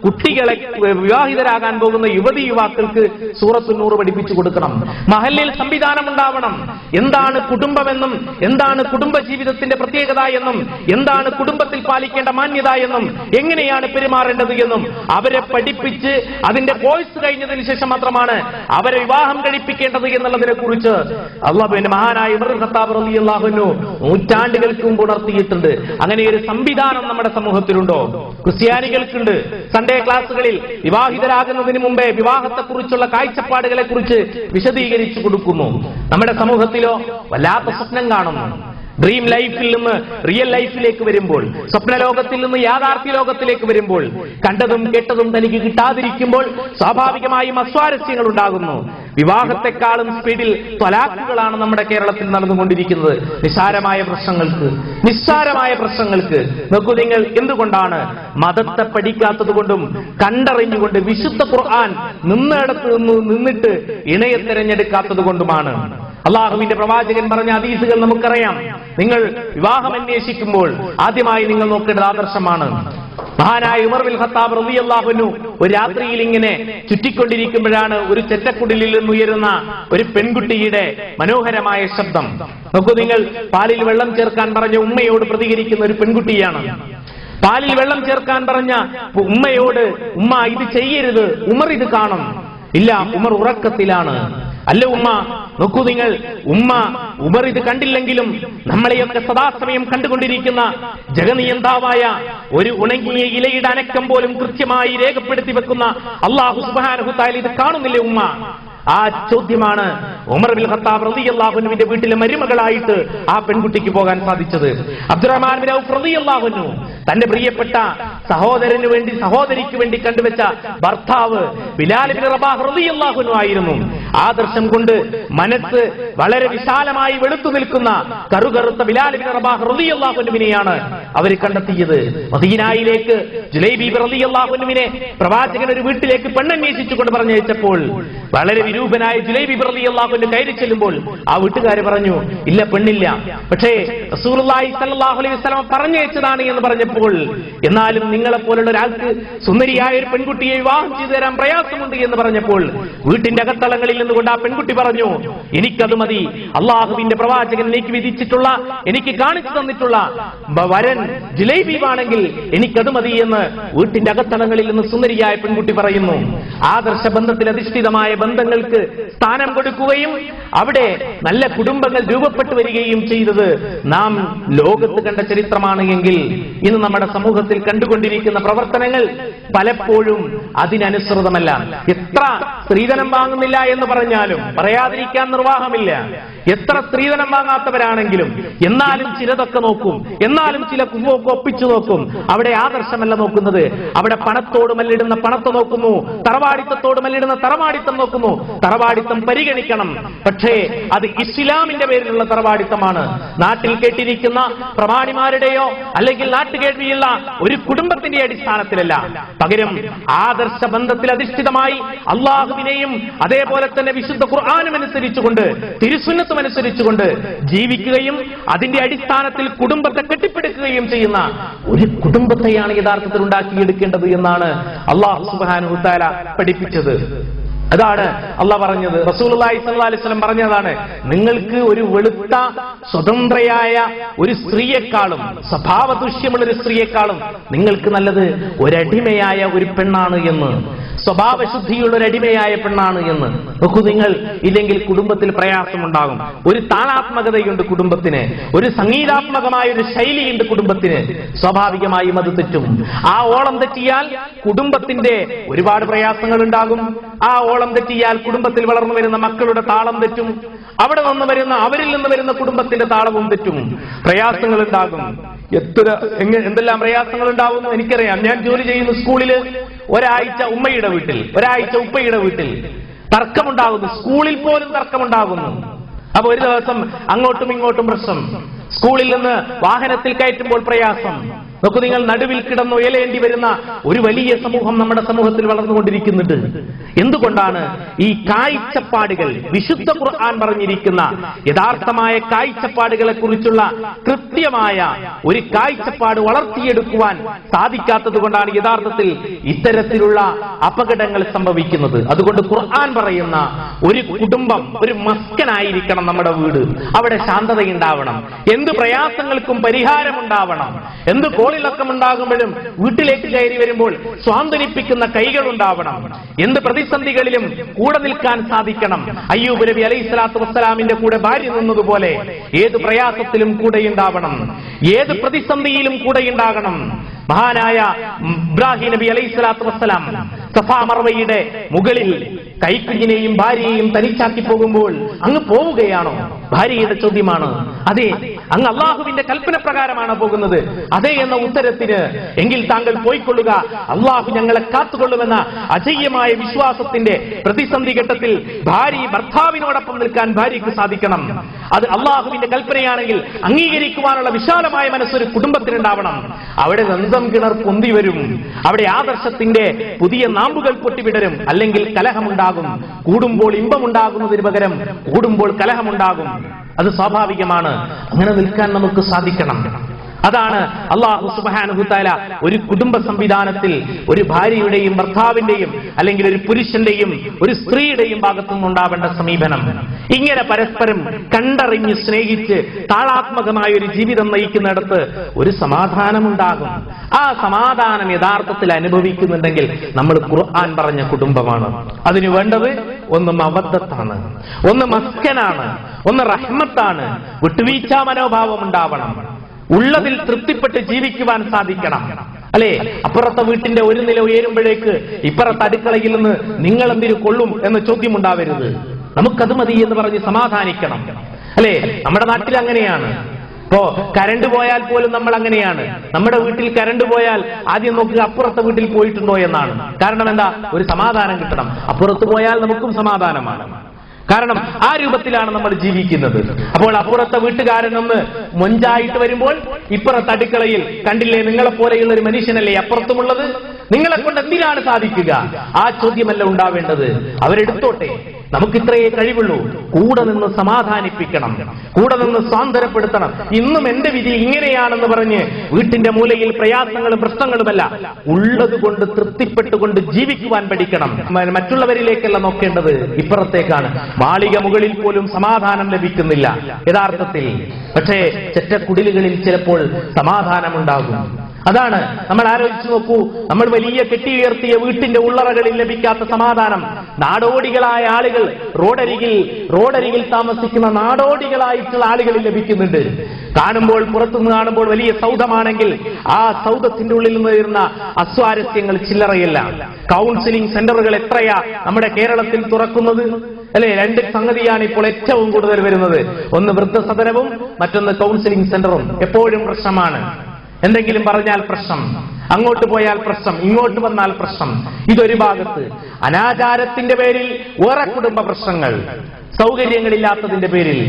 കുട്ടികളെ, വിവാഹിതരാകാൻ പോകുന്ന യുവതി യുവാക്കൾക്ക് സൂറത്തുൻ നൂർ പഠിപ്പിച്ചു കൊടുക്കണം. മഹല്ലിൽ സംവിധാനം ഉണ്ടാവണം. എന്താണ് കുടുംബമെന്നും എന്താണ് കുടുംബജീവിതത്തിന്റെ പ്രത്യേകത എന്നും എന്താണ് കുടുംബത്തിൽ പാലിക്കേണ്ട മാന്യത എന്നും എങ്ങനെയാണ് പെരുമാറേണ്ടത് എന്നും അവരെ പഠിപ്പിച്ച് അതിന്റെ കോഴ്സ് കഴിഞ്ഞതിന് ശേഷം മാത്രമാണ് അവരെ വിവാഹം കഴിപ്പിക്കേണ്ടത് എന്നുള്ളതിനെ കുറിച്ച് അല്ലാഹുവിന്റെ മഹാനായ ഉമർ ഇബ്നു ഖത്താബ് റളിയല്ലാഹു അൻഹു നൂറ്റാണ്ടുകൾക്ക് മുമ്പ് ഉണർത്തിയിട്ടുണ്ട്. അങ്ങനെ ഒരു സംവിധാനം നമ്മുടെ സമൂഹത്തിലുണ്ടോ? ക്രിസ്ത്യാനികൾക്കുണ്ട്. സൺഡേ ക്ലാസുകളിൽ വിവാഹിതരാകുന്നതിന് മുമ്പേ വിവാഹത്തെക്കുറിച്ചുള്ള കാഴ്ചപ്പാടുകളെ കുറിച്ച് വിശദീകരിച്ചു കൊടുക്കുന്നു. നമ്മുടെ സമൂഹത്തിലോ വല്ലാത്ത സ്വപ്നം കാണുന്നു. ഡ്രീം ലൈഫിൽ നിന്ന് റിയൽ ലൈഫിലേക്ക് വരുമ്പോൾ, സ്വപ്നലോകത്തിൽ നിന്ന് യാഥാർത്ഥ്യ ലോകത്തിലേക്ക് വരുമ്പോൾ, കണ്ടതും കേട്ടതും തനിക്ക് കിട്ടാതിരിക്കുമ്പോൾ സ്വാഭാവികമായും അസ്വാരസ്യങ്ങൾ ഉണ്ടാകുന്നു. വിവാഹത്തെക്കാളും സ്പീഡിൽ ത്വലാഖുകളാണ് നമ്മുടെ കേരളത്തിൽ നടന്നുകൊണ്ടിരിക്കുന്നത്. നിസ്സാരമായ പ്രശ്നങ്ങൾക്ക് നോക്കൂ നിങ്ങൾ. എന്തുകൊണ്ടാണ്? മതത്തെ പഠിക്കാത്തത് കൊണ്ടും കണ്ടറിഞ്ഞുകൊണ്ട് വിശുദ്ധ ഖുർആൻ നിന്നിടത്ത് നിന്നിട്ട് ഇണയെ തിരഞ്ഞെടുക്കാത്തത് കൊണ്ടുമാണ്. അള്ളാഹുവിന്റെ പ്രവാചകൻ പറഞ്ഞ ഹദീസുകൾ നമുക്കറിയാം. നിങ്ങൾ വിവാഹം അന്വേഷിക്കുമ്പോൾ ആദ്യമായി നിങ്ങൾ നോക്കേണ്ടത് ആദർശമാണ്. മഹാനായ ഉമർ ബിൻ ഖത്താബ് റളിയല്ലാഹു അൻഹു ഒരു രാത്രിയിൽ ഇങ്ങനെ ചുറ്റിക്കൊണ്ടിരിക്കുമ്പോഴാണ് ഒരു ചെറ്റക്കുടിലിൽ നിന്നുയരുന്ന ഒരു പെൺകുട്ടിയുടെ മനോഹരമായ ശബ്ദം. നോക്കൂ നിങ്ങൾ, പാലിൽ വെള്ളം ചേർക്കാൻ പറഞ്ഞ ഉമ്മയോട് പ്രതികരിക്കുന്ന ഒരു പെൺകുട്ടിയാണ്. പാലിൽ വെള്ളം ചേർക്കാൻ പറഞ്ഞ ഉമ്മയോട്, ഉമ്മ ഇത് ചെയ്യരുത്, ഉമർ ഇത് കാണും. ഇല്ല, ഉമർ ഉറക്കത്തിലാണ്. അല്ല ഉമ്മ, നോക്കൂ നിങ്ങൾ, ഉമർ ഇത് കണ്ടില്ലെങ്കിലും നമ്മളെയൊക്കെ സദാസമയം കണ്ടുകൊണ്ടിരിക്കുന്ന ജഗനിയന്താവായ ഒരു ഉണങ്ങിയ ഇലയുടെ അനക്കം പോലും കൃത്യമായി രേഖപ്പെടുത്തി വെക്കുന്ന അല്ലാഹു സുബ്ഹാനഹു തആല ഇത് കാണുന്നില്ലേ ഉമ്മ? ആ ചോദ്യമാണ് ഉമർ ബിൻ ഖത്താബ് റളിയല്ലാഹു അൻഹുവിന്റെ വീട്ടിലെ മരുമകളായിട്ട് ആ പെൺകുട്ടിക്ക് പോകാൻ സാധിച്ചത്. അബ്ദുറഹ്മാൻ ബിൻ ഔഫ് റളിയല്ലാഹു അൻഹു തന്റെ പ്രിയപ്പെട്ട സഹോദരന് വേണ്ടി, സഹോദരിക്ക് വേണ്ടി കണ്ടുവച്ച ഭർത്താവ് ബിലാൽ ബിൻ റബാഹ് റളിയല്ലാഹു അൻഹു ആയിരുന്നു. ആദർശം കൊണ്ട് മനസ്സ് വളരെ വിശാലമായി വെളുത്തു നിൽക്കുന്ന കറുകറുത്ത ബിലാൽ ബിൻ റബാഹ് റളിയല്ലാഹു അൻഹുവിനെയാണ് അവർ കണ്ടെത്തിയത്. മദീനയിലേക്ക് ജുലൈബി റളിയല്ലാഹു അൻഹുവിനെ പ്രവാചകൻ ഒരു വീട്ടിലേക്ക് പെണ്ണന്വേഷിച്ചുകൊണ്ട് പറഞ്ഞയച്ചപ്പോൾ വളരെ വിരൂപനായ ജുലൈബി റളിയല്ലാഹു അൻഹു കയറി ചെല്ലുമ്പോൾ ആ വീട്ടുകാര് പറഞ്ഞു, ഇല്ല, പെണ്ണില്ല. പക്ഷേ റസൂലുള്ളാഹി സ്വല്ലല്ലാഹു അലൈഹി വസല്ലം പറഞ്ഞയച്ചതാണ് എന്ന് പറഞ്ഞപ്പോൾ, എന്നാലും നിങ്ങളെപ്പോലുള്ള ഒരാൾക്ക് സുന്ദരിയായ ഒരു പെൺകുട്ടിയെ വിവാഹം ചെയ്തു തരാൻ പ്രയാസമുണ്ട് എന്ന് പറഞ്ഞപ്പോൾ വീട്ടിന്റെ അകത്തളങ്ങളിൽ നിന്നുകൊണ്ട് ആ പെൺകുട്ടി പറഞ്ഞു, എനിക്കത് മതി. അള്ളാഹുവിന്റെ പ്രവാചകൻ എനിക്ക് വിധിച്ചിട്ടുള്ള, എനിക്ക് കാണിച്ചു തന്നിട്ടുള്ള വരൻ ജുലൈബീബാണെങ്കിൽ എനിക്കത് മതി എന്ന് വീട്ടിന്റെ അകത്തളങ്ങളിൽ നിന്ന് സുന്ദരിയായ പെൺകുട്ടി പറയുന്നു. ആദർശ ബന്ധത്തിൽ അധിഷ്ഠിതമായ ബന്ധങ്ങൾക്ക് സ്ഥാനം കൊടുക്കുകയും അവിടെ നല്ല കുടുംബങ്ങൾ രൂപപ്പെട്ടു വരികയും ചെയ്തത് നാം ലോകത്ത് കണ്ട ചരിത്രമാണ് എങ്കിൽ ഇന്ന് നമ്മുടെ സമൂഹത്തിൽ കണ്ടുകൊണ്ടിരിക്കുന്ന പ്രവർത്തനങ്ങൾ പലപ്പോഴും അതിനനുസൃതമല്ല. എത്ര സ്ത്രീധനം വാങ്ങുന്നില്ല എന്ന് പറഞ്ഞാലും പറയാതിരിക്കാൻ നിർവാഹമില്ല. എത്ര സ്ത്രീധനം വാങ്ങാത്തവരാണെങ്കിലും എന്നാലും ചിലതൊക്കെ നോക്കും, എന്നാലും ചില കുവൊക്കെ ഒപ്പിച്ചു നോക്കും. അവിടെ ആദർശമല്ല നോക്കുന്നത്, അവിടെ പണത്തോട് മല്ലിടുന്ന പണത്തെ നോക്കുന്നു, തറവാടിത്തത്തോട് മല്ലിടുന്ന തറവാടിത്തം നോക്കുന്നു. തറവാടിത്തം പരിഗണിക്കണം, പക്ഷേ അത് ഇസ്ലാമിന്റെ പേരിലുള്ള തറവാടിത്തമാണ്. നാട്ടിൽ കേട്ടിരിക്കുന്ന പ്രമാണിമാരുടെയോ അല്ലെങ്കിൽ നാട്ടുകേൾവിയുള്ള ഒരു കുടുംബത്തിന്റെ അടിസ്ഥാനത്തിലല്ല, പകരം ആദർശ ബന്ധത്തിൽ അധിഷ്ഠിതമായി അള്ളാഹുവിനെയും അതേപോലെ തന്നെ വിശുദ്ധ ഖുർആനും അനുസരിച്ചുകൊണ്ട്, തിരുസുന്നത്തും അനുസരിച്ചുകൊണ്ട് ജീവിക്കുകയും അതിന്റെ അടിസ്ഥാനത്തിൽ കുടുംബത്തെ കെട്ടിപ്പടുക്കുകയും ചെയ്യുന്ന ഒരു കുടുംബത്തെയാണ് യഥാർത്ഥത്തിൽ ഉണ്ടാക്കിയെടുക്കേണ്ടത് എന്നാണ് അല്ലാഹു സുബ്ഹാനഹു തആല പഠിപ്പിച്ചത്. അതാണ് അല്ലാഹ് പറഞ്ഞത്. റസൂലുള്ളാഹി സ്വല്ലല്ലാഹു അലൈഹി വസല്ലം പറഞ്ഞതാണ്, നിങ്ങൾക്ക് ഒരു വെളുത്ത സ്വതന്ത്രയായ ഒരു സ്ത്രീയെക്കാളും, സ്വഭാവദൂഷ്യമുള്ള ഒരു സ്ത്രീയെക്കാളും നിങ്ങൾക്ക് നല്ലത് ഒരടിമയായ ഒരു പെണ്ണാണ് എന്ന്, സ്വഭാവശുദ്ധിയുള്ള ഒരു അടിമയായ പെണ്ണാണ് എന്ന്. നോക്കൂ നിങ്ങൾ, ഇല്ലെങ്കിൽ കുടുംബത്തിൽ പ്രയാസമുണ്ടാകും. ഒരു താളാത്മകതയുണ്ട് കുടുംബത്തിന്, ഒരു സംഗീതാത്മകമായ ഒരു ശൈലിയുണ്ട് കുടുംബത്തിന്. സ്വാഭാവികമായും അത് തെറ്റും. ആ ഓളം തെറ്റിയാൽ കുടുംബത്തിന്റെ ഒരുപാട് പ്രയാസങ്ങൾ ഉണ്ടാകും. ആ ഓളം തെറ്റിയാൽ കുടുംബത്തിൽ വളർന്നു വരുന്ന മക്കളുടെ താളം തെറ്റും. അവിടെ നിന്ന് വരുന്ന, അവരിൽ നിന്ന് വരുന്ന കുടുംബത്തിന്റെ താളവും തെറ്റും. പ്രയാസങ്ങൾ ഉണ്ടാകും. എന്തെല്ലാം പ്രയാസങ്ങൾ ഉണ്ടാവുന്നു എനിക്കറിയാം. ഞാൻ ജോലി ചെയ്യുന്ന സ്കൂളിൽ ഒരാഴ്ച ഉമ്മയുടെ വീട്ടിൽ, ഒരാഴ്ച ഉപ്പയുടെ വീട്ടിൽ തർക്കമുണ്ടാകുന്നു. സ്കൂളിൽ പോലും തർക്കമുണ്ടാകുന്നു. അപ്പൊ ഒരു ദിവസം അങ്ങോട്ടും ഇങ്ങോട്ടും പ്രശ്നം. സ്കൂളിൽ നിന്ന് വാഹനത്തിൽ കയറ്റുമ്പോൾ പ്രയാസം. നോക്കൂ, നിങ്ങൾ നടുവിൽ കിടന്നു ഉയലേണ്ടി വരുന്ന ഒരു വലിയ സമൂഹം നമ്മുടെ സമൂഹത്തിൽ വളർന്നുകൊണ്ടിരിക്കുന്നുണ്ട്. എന്തുകൊണ്ടാണ്? ഈ കാഴ്ചപ്പാടുകൾ, വിശുദ്ധ ഖുർആൻ പറഞ്ഞിരിക്കുന്ന യഥാർത്ഥമായ കാഴ്ചപ്പാടുകളെ കുറിച്ചുള്ള കൃത്യമായ ഒരു കാഴ്ചപ്പാട് വളർത്തിയെടുക്കുവാൻ സാധിക്കാത്തത് കൊണ്ടാണ് യഥാർത്ഥത്തിൽ ഇത്തരത്തിലുള്ള അപകടങ്ങൾ സംഭവിക്കുന്നത്. അതുകൊണ്ട് ഖുർആൻ പറയുന്ന ഒരു കുടുംബം, ഒരു മസ്കനായിരിക്കണം നമ്മുടെ വീട്. അവിടെ ശാന്തതയുണ്ടാവണം, എന്ത് പ്രയാസങ്ങൾക്കും പരിഹാരമുണ്ടാവണം, എന്ത് കോളിളക്കമുണ്ടാകുമ്പോഴും വീട്ടിലേക്ക് കയറി വരുമ്പോൾ സ്വാന്തനിപ്പിക്കുന്ന കൈകളുണ്ടാവണം, എന്ത് പ്രതിസന്ധികളിലും കൂടെ നിൽക്കാൻ സാധിക്കണം. അയ്യൂബ് നബി അലൈഹി സ്വലാത്തു വസ്സലാമിന്റെ കൂടെ ഭാര്യ നിന്നതുപോലെ ഏത് പ്രയാസത്തിലും കൂടെയുണ്ടാവണം, ഏത് പ്രതിസന്ധിയിലും കൂടെയുണ്ടാകണം. മഹാനായ ഇബ്രാഹിം നബി അലൈഹി സ്വലാത്തു വസ്സലാം സഫാ മർവയുടെ മുകളിൽ കൈക്കുഞ്ഞിനെയും ഭാര്യയെയും തനിച്ചാക്കി പോകുമ്പോൾ അങ്ങ് പോവുകയാണോ? ഭാര്യയുടെ ചോദ്യമാണ്. അതെ. അങ്ങ് അള്ളാഹുവിന്റെ കൽപ്പന പ്രകാരമാണ് പോകുന്നത്? അതെ എന്ന ഉത്തരത്തിന് എങ്കിൽ താങ്കൾ പോയിക്കൊള്ളുക, അള്ളാഹു ഞങ്ങളെ കാത്തുകൊള്ളുമെന്ന അജയ്യമായ വിശ്വാസത്തിന്റെ പ്രതിസന്ധി ഘട്ടത്തിൽ ഭർത്താവിനോടൊപ്പം നിൽക്കാൻ ഭാര്യയ്ക്ക് സാധിക്കണം. അത് അള്ളാഹുവിന്റെ കൽപ്പനയാണെങ്കിൽ അംഗീകരിക്കുവാനുള്ള വിശാലമായ മനസ്സൊരു കുടുംബത്തിനുണ്ടാവണം. അവിടെ നന്ദം കിണർ പൊന്തി വരും, അവിടെ ആദർശത്തിന്റെ പുതിയ നാമ്പുകൾ പൊട്ടിവിടരും. അല്ലെങ്കിൽ കലഹമുണ്ടാകും. കൂടുമ്പോൾ ഇമ്പമുണ്ടാകുന്നതിന് പകരം കൂടുമ്പോൾ കലഹമുണ്ടാകും. അത് സ്വാഭാവികമാണ്. അങ്ങനെ നിൽക്കാൻ നമുക്ക് സാധിക്കണം. അതാണ് അല്ലാഹു സുബ്ഹാനഹു തആല ഒരു കുടുംബ സംവിധാനത്തിൽ ഒരു ഭാര്യയുടെയും ഭർത്താവിന്റെയും അല്ലെങ്കിൽ ഒരു പുരുഷന്റെയും ഒരു സ്ത്രീയുടെയും ഭാഗത്തു നിന്നുണ്ടാവേണ്ട സമീപനം. ഇങ്ങനെ പരസ്പരം കണ്ടറിഞ്ഞ് സ്നേഹിച്ച് താളാത്മകമായ ഒരു ജീവിതം നയിക്കുന്നിടത്ത് ഒരു സമാധാനമുണ്ടാകും. ആ സമാധാനം യഥാർത്ഥത്തിൽ അനുഭവിക്കുന്നുണ്ടെങ്കിൽ നമ്മൾ ഖുർആൻ പറഞ്ഞ കുടുംബമാണ്. അതിനു വേണ്ടത് ഒന്ന് മവദ്ദത്താണ്, ഒന്ന് മസ്കനാണ്, ഒന്ന് റഹ്മത്താണ്. വിട്ടുവീഴ്ചാ മനോഭാവം ഉണ്ടാവണം. ഉള്ളതിൽ തൃപ്തിപ്പെട്ട് ജീവിക്കുവാൻ സാധിക്കണം. അല്ലെ? അപ്പുറത്തെ വീട്ടിന്റെ ഒരു നില ഉയരുമ്പോഴേക്ക് ഇപ്പുറത്തെ അടുക്കളയിൽ നിന്ന് നിങ്ങൾ എന്തിനു കൊള്ളും എന്ന ചോദ്യമുണ്ടാവരുത്. നമുക്കത് മതി എന്ന് പറഞ്ഞ് സമാധാനിക്കണം. അല്ലെ? നമ്മുടെ നാട്ടിൽ അങ്ങനെയാണ്. ഇപ്പോ കരണ്ട് പോയാൽ പോലും നമ്മൾ അങ്ങനെയാണ്. നമ്മുടെ വീട്ടിൽ കരണ്ട് പോയാൽ ആദ്യം നോക്കുക അപ്പുറത്തെ വീട്ടിൽ പോയിട്ടുണ്ടോ എന്നാണ്. കാരണം എന്താ? ഒരു സമാധാനം കിട്ടണം. അപ്പുറത്ത് പോയാൽ നമുക്കും സമാധാനമാണ്. കാരണം ആ രൂപത്തിലാണ് നമ്മൾ ജീവിക്കുന്നത്. അപ്പോൾ അപ്പുറത്തെ വീട്ടുകാരനൊന്ന് മൊഞ്ചായിട്ട് വരുമ്പോൾ ഇപ്പുറത്തെ അടുക്കളയിൽ കണ്ടില്ലേ, നിങ്ങളെപ്പോലെയുള്ള ഒരു മനുഷ്യനല്ലേ അപ്പുറത്തുമുള്ളത്, നിങ്ങളെ കൊണ്ട് എന്തിനാണ് സാധിക്കുക? ആ ചോദ്യമല്ല ഉണ്ടാവേണ്ടത്. അവരെടുത്തോട്ടെ, നമുക്കിത്രയേ കഴിവുള്ളൂ. കൂടെ നിന്ന് സമാധാനിപ്പിക്കണം, കൂടെ നിന്ന് സാന്ത്വനപ്പെടുത്തണം. ഇന്നും എന്റെ വിധി ഇങ്ങനെയാണെന്ന് പറഞ്ഞ് വീട്ടിന്റെ മൂലയിൽ പ്രയാസങ്ങളും പ്രശ്നങ്ങളുമല്ല, ഉള്ളത് കൊണ്ട് തൃപ്തിപ്പെട്ടുകൊണ്ട് ജീവിക്കുവാൻ പഠിക്കണം. മറ്റുള്ളവരിലേക്കല്ല നോക്കേണ്ടത്, ഇപ്പുറത്തേക്കാണ്. മാളിക മുകളിൽ പോലും സമാധാനം ലഭിക്കുന്നില്ല യഥാർത്ഥത്തിൽ. പക്ഷേ ചെറ്റക്കുടിലുകളിൽ ചിലപ്പോൾ സമാധാനമുണ്ടാകും. അതാണ് നമ്മൾ ആലോചിച്ചു നോക്കൂ. നമ്മൾ വലിയ കെട്ടിയുയർത്തിയ വീട്ടിന്റെ ഉള്ളറകളിൽ ലഭിക്കാത്ത സമാധാനം നാടോടികളായ ആളുകൾ, റോഡരികിൽ താമസിക്കുന്ന നാടോടികളായിട്ടുള്ള ആളുകളിൽ ലഭിക്കുന്നുണ്ട്. കാണുമ്പോൾ, പുറത്തുനിന്ന് കാണുമ്പോൾ വലിയ സൗധമാണെങ്കിൽ ആ സൗധത്തിന്റെ ഉള്ളിൽ നിന്ന് വരുന്ന അസ്വാരസ്യങ്ങൾ ചില്ലറയല്ല. കൗൺസിലിംഗ് സെന്ററുകൾ എത്രയാ നമ്മുടെ കേരളത്തിൽ തുറക്കുന്നത്, അല്ലെ? രണ്ട് സംഗതിയാണ് ഇപ്പോൾ ഏറ്റവും കൂടുതൽ വരുന്നത്. ഒന്ന് വൃദ്ധസദനവും മറ്റൊന്ന് കൗൺസിലിംഗ് സെന്ററും. എപ്പോഴും പ്രശ്നമാണ്. എന്തെങ്കിലും പറഞ്ഞാൽ പ്രശ്നം, അങ്ങോട്ട് പോയാൽ പ്രശ്നം, ഇങ്ങോട്ട് വന്നാൽ പ്രശ്നം. ഇതൊരു ഭാഗത്ത്. അനാചാരത്തിന്റെ പേരിൽ വേറെ കുടുംബ പ്രശ്നങ്ങൾ, സൗകര്യങ്ങളില്ലാത്തതിന്റെ പേരിൽ.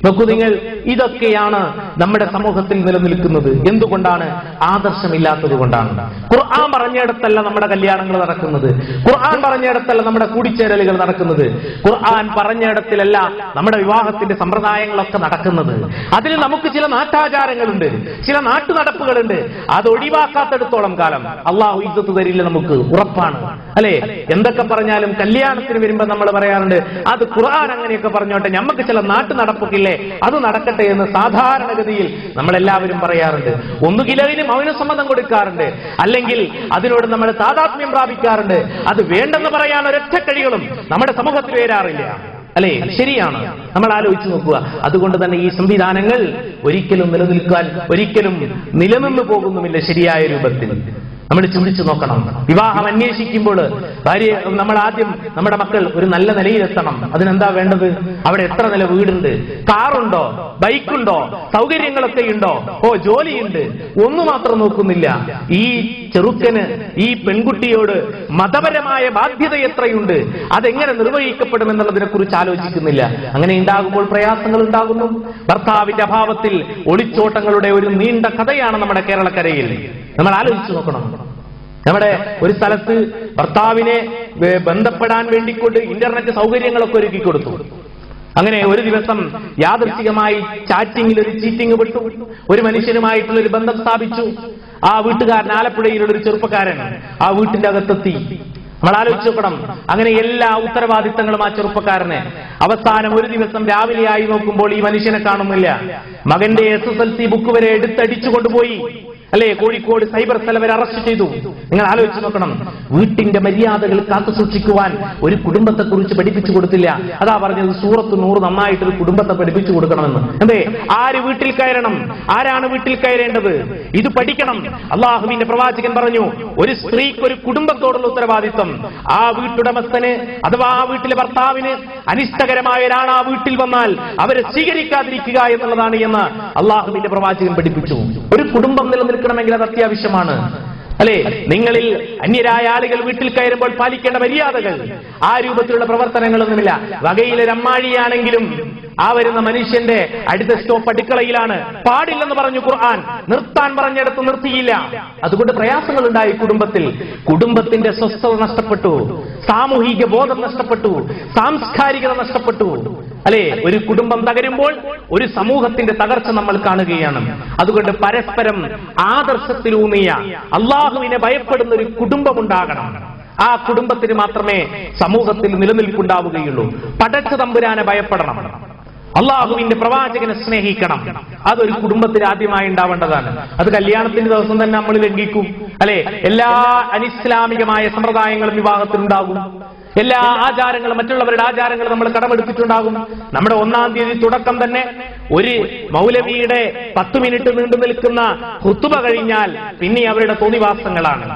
നോക്കൂ നിങ്ങൾ, ഇതൊക്കെയാണ് നമ്മുടെ സമൂഹത്തിൽ നിലനിൽക്കുന്നത്. എന്തുകൊണ്ടാണ്? ആദർശമില്ലാത്തത് കൊണ്ടാണ്. ഖുർആൻ പറഞ്ഞിടത്തല്ല നമ്മുടെ കല്യാണങ്ങൾ നടക്കുന്നത്, ഖുർആൻ പറഞ്ഞിടത്തല്ല നമ്മുടെ കൂടിച്ചേരലുകൾ നടക്കുന്നത്, ഖുർആൻ പറഞ്ഞിടത്തിലല്ല നമ്മുടെ വിവാഹത്തിന്റെ സമ്പ്രദായങ്ങളൊക്കെ നടക്കുന്നത്. അതിൽ നമുക്ക് ചില നാട്ടാചാരങ്ങളുണ്ട്, ചില നാട്ടുനടപ്പുകളുണ്ട്. അത് ഒഴിവാക്കാത്തടത്തോളം കാലം അള്ളാഹു ഇജ്ജത്ത് തരില്ല, നമുക്ക് ഉറപ്പാണ്. അല്ലെ? എന്തൊക്കെ പറഞ്ഞാലും കല്യാണത്തിന് വരുമ്പോ നമ്മൾ പറയാറുണ്ട്, അത് ഖുർആൻ അങ്ങനെയൊക്കെ പറഞ്ഞോട്ടെ, നമുക്ക് ചില നാട്ടു നടപ്പൊക്കില്ലേ, അത് നടക്കട്ടെ എന്ന് സാധാരണഗതിയിൽ നമ്മളെല്ലാവരും പറയാറുണ്ട്. ഒന്നുകിൽ അതിന് മൗനസമ്മതം കൊടുക്കാറുണ്ട്, അല്ലെങ്കിൽ അതിനോട് നമ്മൾ താദാത്മ്യം പ്രാപിക്കാറുണ്ട്. അത് വേണ്ടെന്ന് പറയാൻ ഒരൊറ്റ കഴികളും നമ്മുടെ സമൂഹത്തിൽ വരാറില്ല. അല്ലെ? ശരിയാണ്. നമ്മൾ ആലോചിച്ച് നോക്കുക. അതുകൊണ്ട് തന്നെ ഈ സംവിധാനങ്ങൾ ഒരിക്കലും നിലനിന്നു പോകുന്നുമില്ല ശരിയായ രൂപത്തിൽ. നമ്മൾ ചിന്തിച്ചു നോക്കണം. വിവാഹം അന്വേഷിക്കുമ്പോൾ നമ്മൾ ആദ്യം നമ്മുടെ മക്കൾ ഒരു നല്ല നിലയിലെത്തണം. അതിനെന്താ വേണ്ടത്? അവിടെ എത്ര നില വീടുണ്ട്, കാറുണ്ടോ, ബൈക്കുണ്ടോ, സൗകര്യങ്ങളൊക്കെ ഉണ്ടോ, ജോലിയുണ്ട്, ഒന്നു മാത്രം നോക്കുന്നില്ല. ഈ ചെറുക്കന് ഈ പെൺകുട്ടിയോട് മതപരമായ ബാധ്യത എത്രയുണ്ട്, അതെങ്ങനെ നിർവഹിക്കപ്പെടുമെന്നുള്ളതിനെ കുറിച്ച് ആലോചിക്കുന്നില്ല. അങ്ങനെ ഉണ്ടാകുമ്പോൾ പ്രയാസങ്ങൾ ഉണ്ടാകുന്നു. ഭർത്താവിന്റെ അഭാവത്തിൽ ഒളിച്ചോട്ടങ്ങളുടെ ഒരു നീണ്ട കഥയാണ് നമ്മുടെ കേരളക്കരയിൽ. നമ്മൾ ആലോചിച്ചു നോക്കണം. നമ്മുടെ ഒരു സ്ഥലത്ത് ഭർത്താവിനെ ബന്ധപ്പെടാൻ വേണ്ടിക്കൊണ്ട് ഇന്റർനെറ്റ് സൗകര്യങ്ങളൊക്കെ ഒരുക്കി കൊടുത്തു. അങ്ങനെ ഒരു ദിവസം യാദൃച്ഛികമായി ചാറ്റിംഗിൽ ഒരു ചീറ്റിംഗ് പെട്ടു. ഒരു മനുഷ്യനുമായിട്ടുള്ള ഒരു ബന്ധം സ്ഥാപിച്ചു. ആ വീട്ടുകാരൻ, ആലപ്പുഴയിലുള്ള ഒരു ചെറുപ്പക്കാരൻ ആ വീട്ടിന്റെ അകത്തെത്തി. നമ്മൾ ആലോചിച്ച് നോക്കണം. അങ്ങനെ എല്ലാ ഉത്തരവാദിത്തങ്ങളും ആ ചെറുപ്പക്കാരന്. അവസാനം ഒരു ദിവസം രാവിലെ ആയി നോക്കുമ്പോൾ ഈ മനുഷ്യനെ കാണുന്നില്ല. മകന്റെ SSLC ബുക്ക് വരെ എടുത്തടിച്ചു കൊണ്ടുപോയി. അല്ലെ, കോഴിക്കോട് സൈബർ സെൽ വരെ അറസ്റ്റ് ചെയ്തു. നിങ്ങൾ ആലോചിച്ച് നോക്കണം. വീട്ടിന്റെ മര്യാദകൾ കാത്തു സൂക്ഷിക്കുവാൻ ഒരു കുടുംബത്തെ കുറിച്ച് പഠിപ്പിച്ചു കൊടുത്തില്ല. അതാ പറഞ്ഞത് സൂറത്ത് നൂറ് നന്നായിട്ടൊരു കുടുംബത്തെ പഠിപ്പിച്ചു കൊടുക്കണമെന്ന്. എന്തേ, ആര് വീട്ടിൽ കയറണം, ആരാണ് വീട്ടിൽ കയറേണ്ടത്, ഇത് പഠിക്കണം. അള്ളാഹുവിന്റെ പ്രവാചകൻ പറഞ്ഞു, ഒരു സ്ത്രീക്ക് ഒരു കുടുംബത്തോടുള്ള ഉത്തരവാദിത്വം. ആ വീട്ടുടമസ്ഥന് അഥവാ ആ വീട്ടിലെ ഭർത്താവിന് അനിഷ്ടകരമായ ഒരാൾ ആ വീട്ടിൽ വന്നാൽ അവരെ സ്വീകരിക്കാതിരിക്കുക എന്നുള്ളതാണ് എന്ന് അള്ളാഹുവിന്റെ പ്രവാചകൻ പഠിപ്പിച്ചു. ഒരു കുടുംബം നിലനിൽക്കണമെങ്കിൽ അത് അത്യാവശ്യമാണ്. അല്ലെ, നിങ്ങളിൽ അന്യരായ ആളുകൾ വീട്ടിൽ കയറുമ്പോൾ പാലിക്കേണ്ട മര്യാദകൾ, ആ രൂപത്തിലുള്ള പ്രവർത്തനങ്ങളൊന്നുമില്ല. വകയിലൊരു അമ്മാഴിയാണെങ്കിലും ആ വരുന്ന മനുഷ്യന്റെ അടുത്ത സ്റ്റോപ്പ് അടുക്കളയിലാണ്. പാടില്ലെന്ന് പറഞ്ഞു ഖുർആൻ. നിർത്താൻ പറഞ്ഞെടുത്ത് നിർത്തിയില്ല. അതുകൊണ്ട് പ്രയാസങ്ങൾ ഉണ്ടായി കുടുംബത്തിൽ. കുടുംബത്തിന്റെ സ്വസ്ഥത നഷ്ടപ്പെട്ടു, സാമൂഹിക ബോധം നഷ്ടപ്പെട്ടു, സാംസ്കാരികത നഷ്ടപ്പെട്ടു. അല്ലെ, ഒരു കുടുംബം തകരുമ്പോൾ ഒരു സമൂഹത്തിന്റെ തകർച്ച നമ്മൾ കാണുകയാണ്. അതുകൊണ്ട് പരസ്പരം ആദർശത്തിലൂന്നിയ അള്ളാഹുവിനെ ഭയപ്പെടുന്ന ഒരു കുടുംബമുണ്ടാകണം. ആ കുടുംബത്തിന് മാത്രമേ സമൂഹത്തിൽ നിലനിൽപ്പുണ്ടാവുകയുള്ളൂ. പടച്ച തമ്പുരാനെ ഭയപ്പെടണം, അള്ളാഹുവിന്റെ പ്രവാചകനെ സ്നേഹിക്കണം. അതൊരു കുടുംബത്തിൽ ആദ്യമായി ഉണ്ടാവേണ്ടതാണ്. അത് കല്യാണത്തിന്റെ ദിവസം തന്നെ നമ്മൾ ലംഘിക്കും. അല്ലെ, എല്ലാ അനിസ്ലാമികമായ സമ്പ്രദായങ്ങളും വിവാഹത്തിലുണ്ടാകും. എല്ലാ ആചാരങ്ങളും, മറ്റുള്ളവരുടെ ആചാരങ്ങളും നമ്മൾ കടമെടുത്തിട്ടുണ്ടാകും. നമ്മുടെ 1-ാം തീയതി തുടക്കം തന്നെ ഒരു മൗലവിയുടെ 10 മിനിറ്റ് നീണ്ടു നിൽക്കുന്ന ഖുതുബ കഴിഞ്ഞാൽ പിന്നെ അവരുടെ തോന്നിവാസങ്ങളാണ്.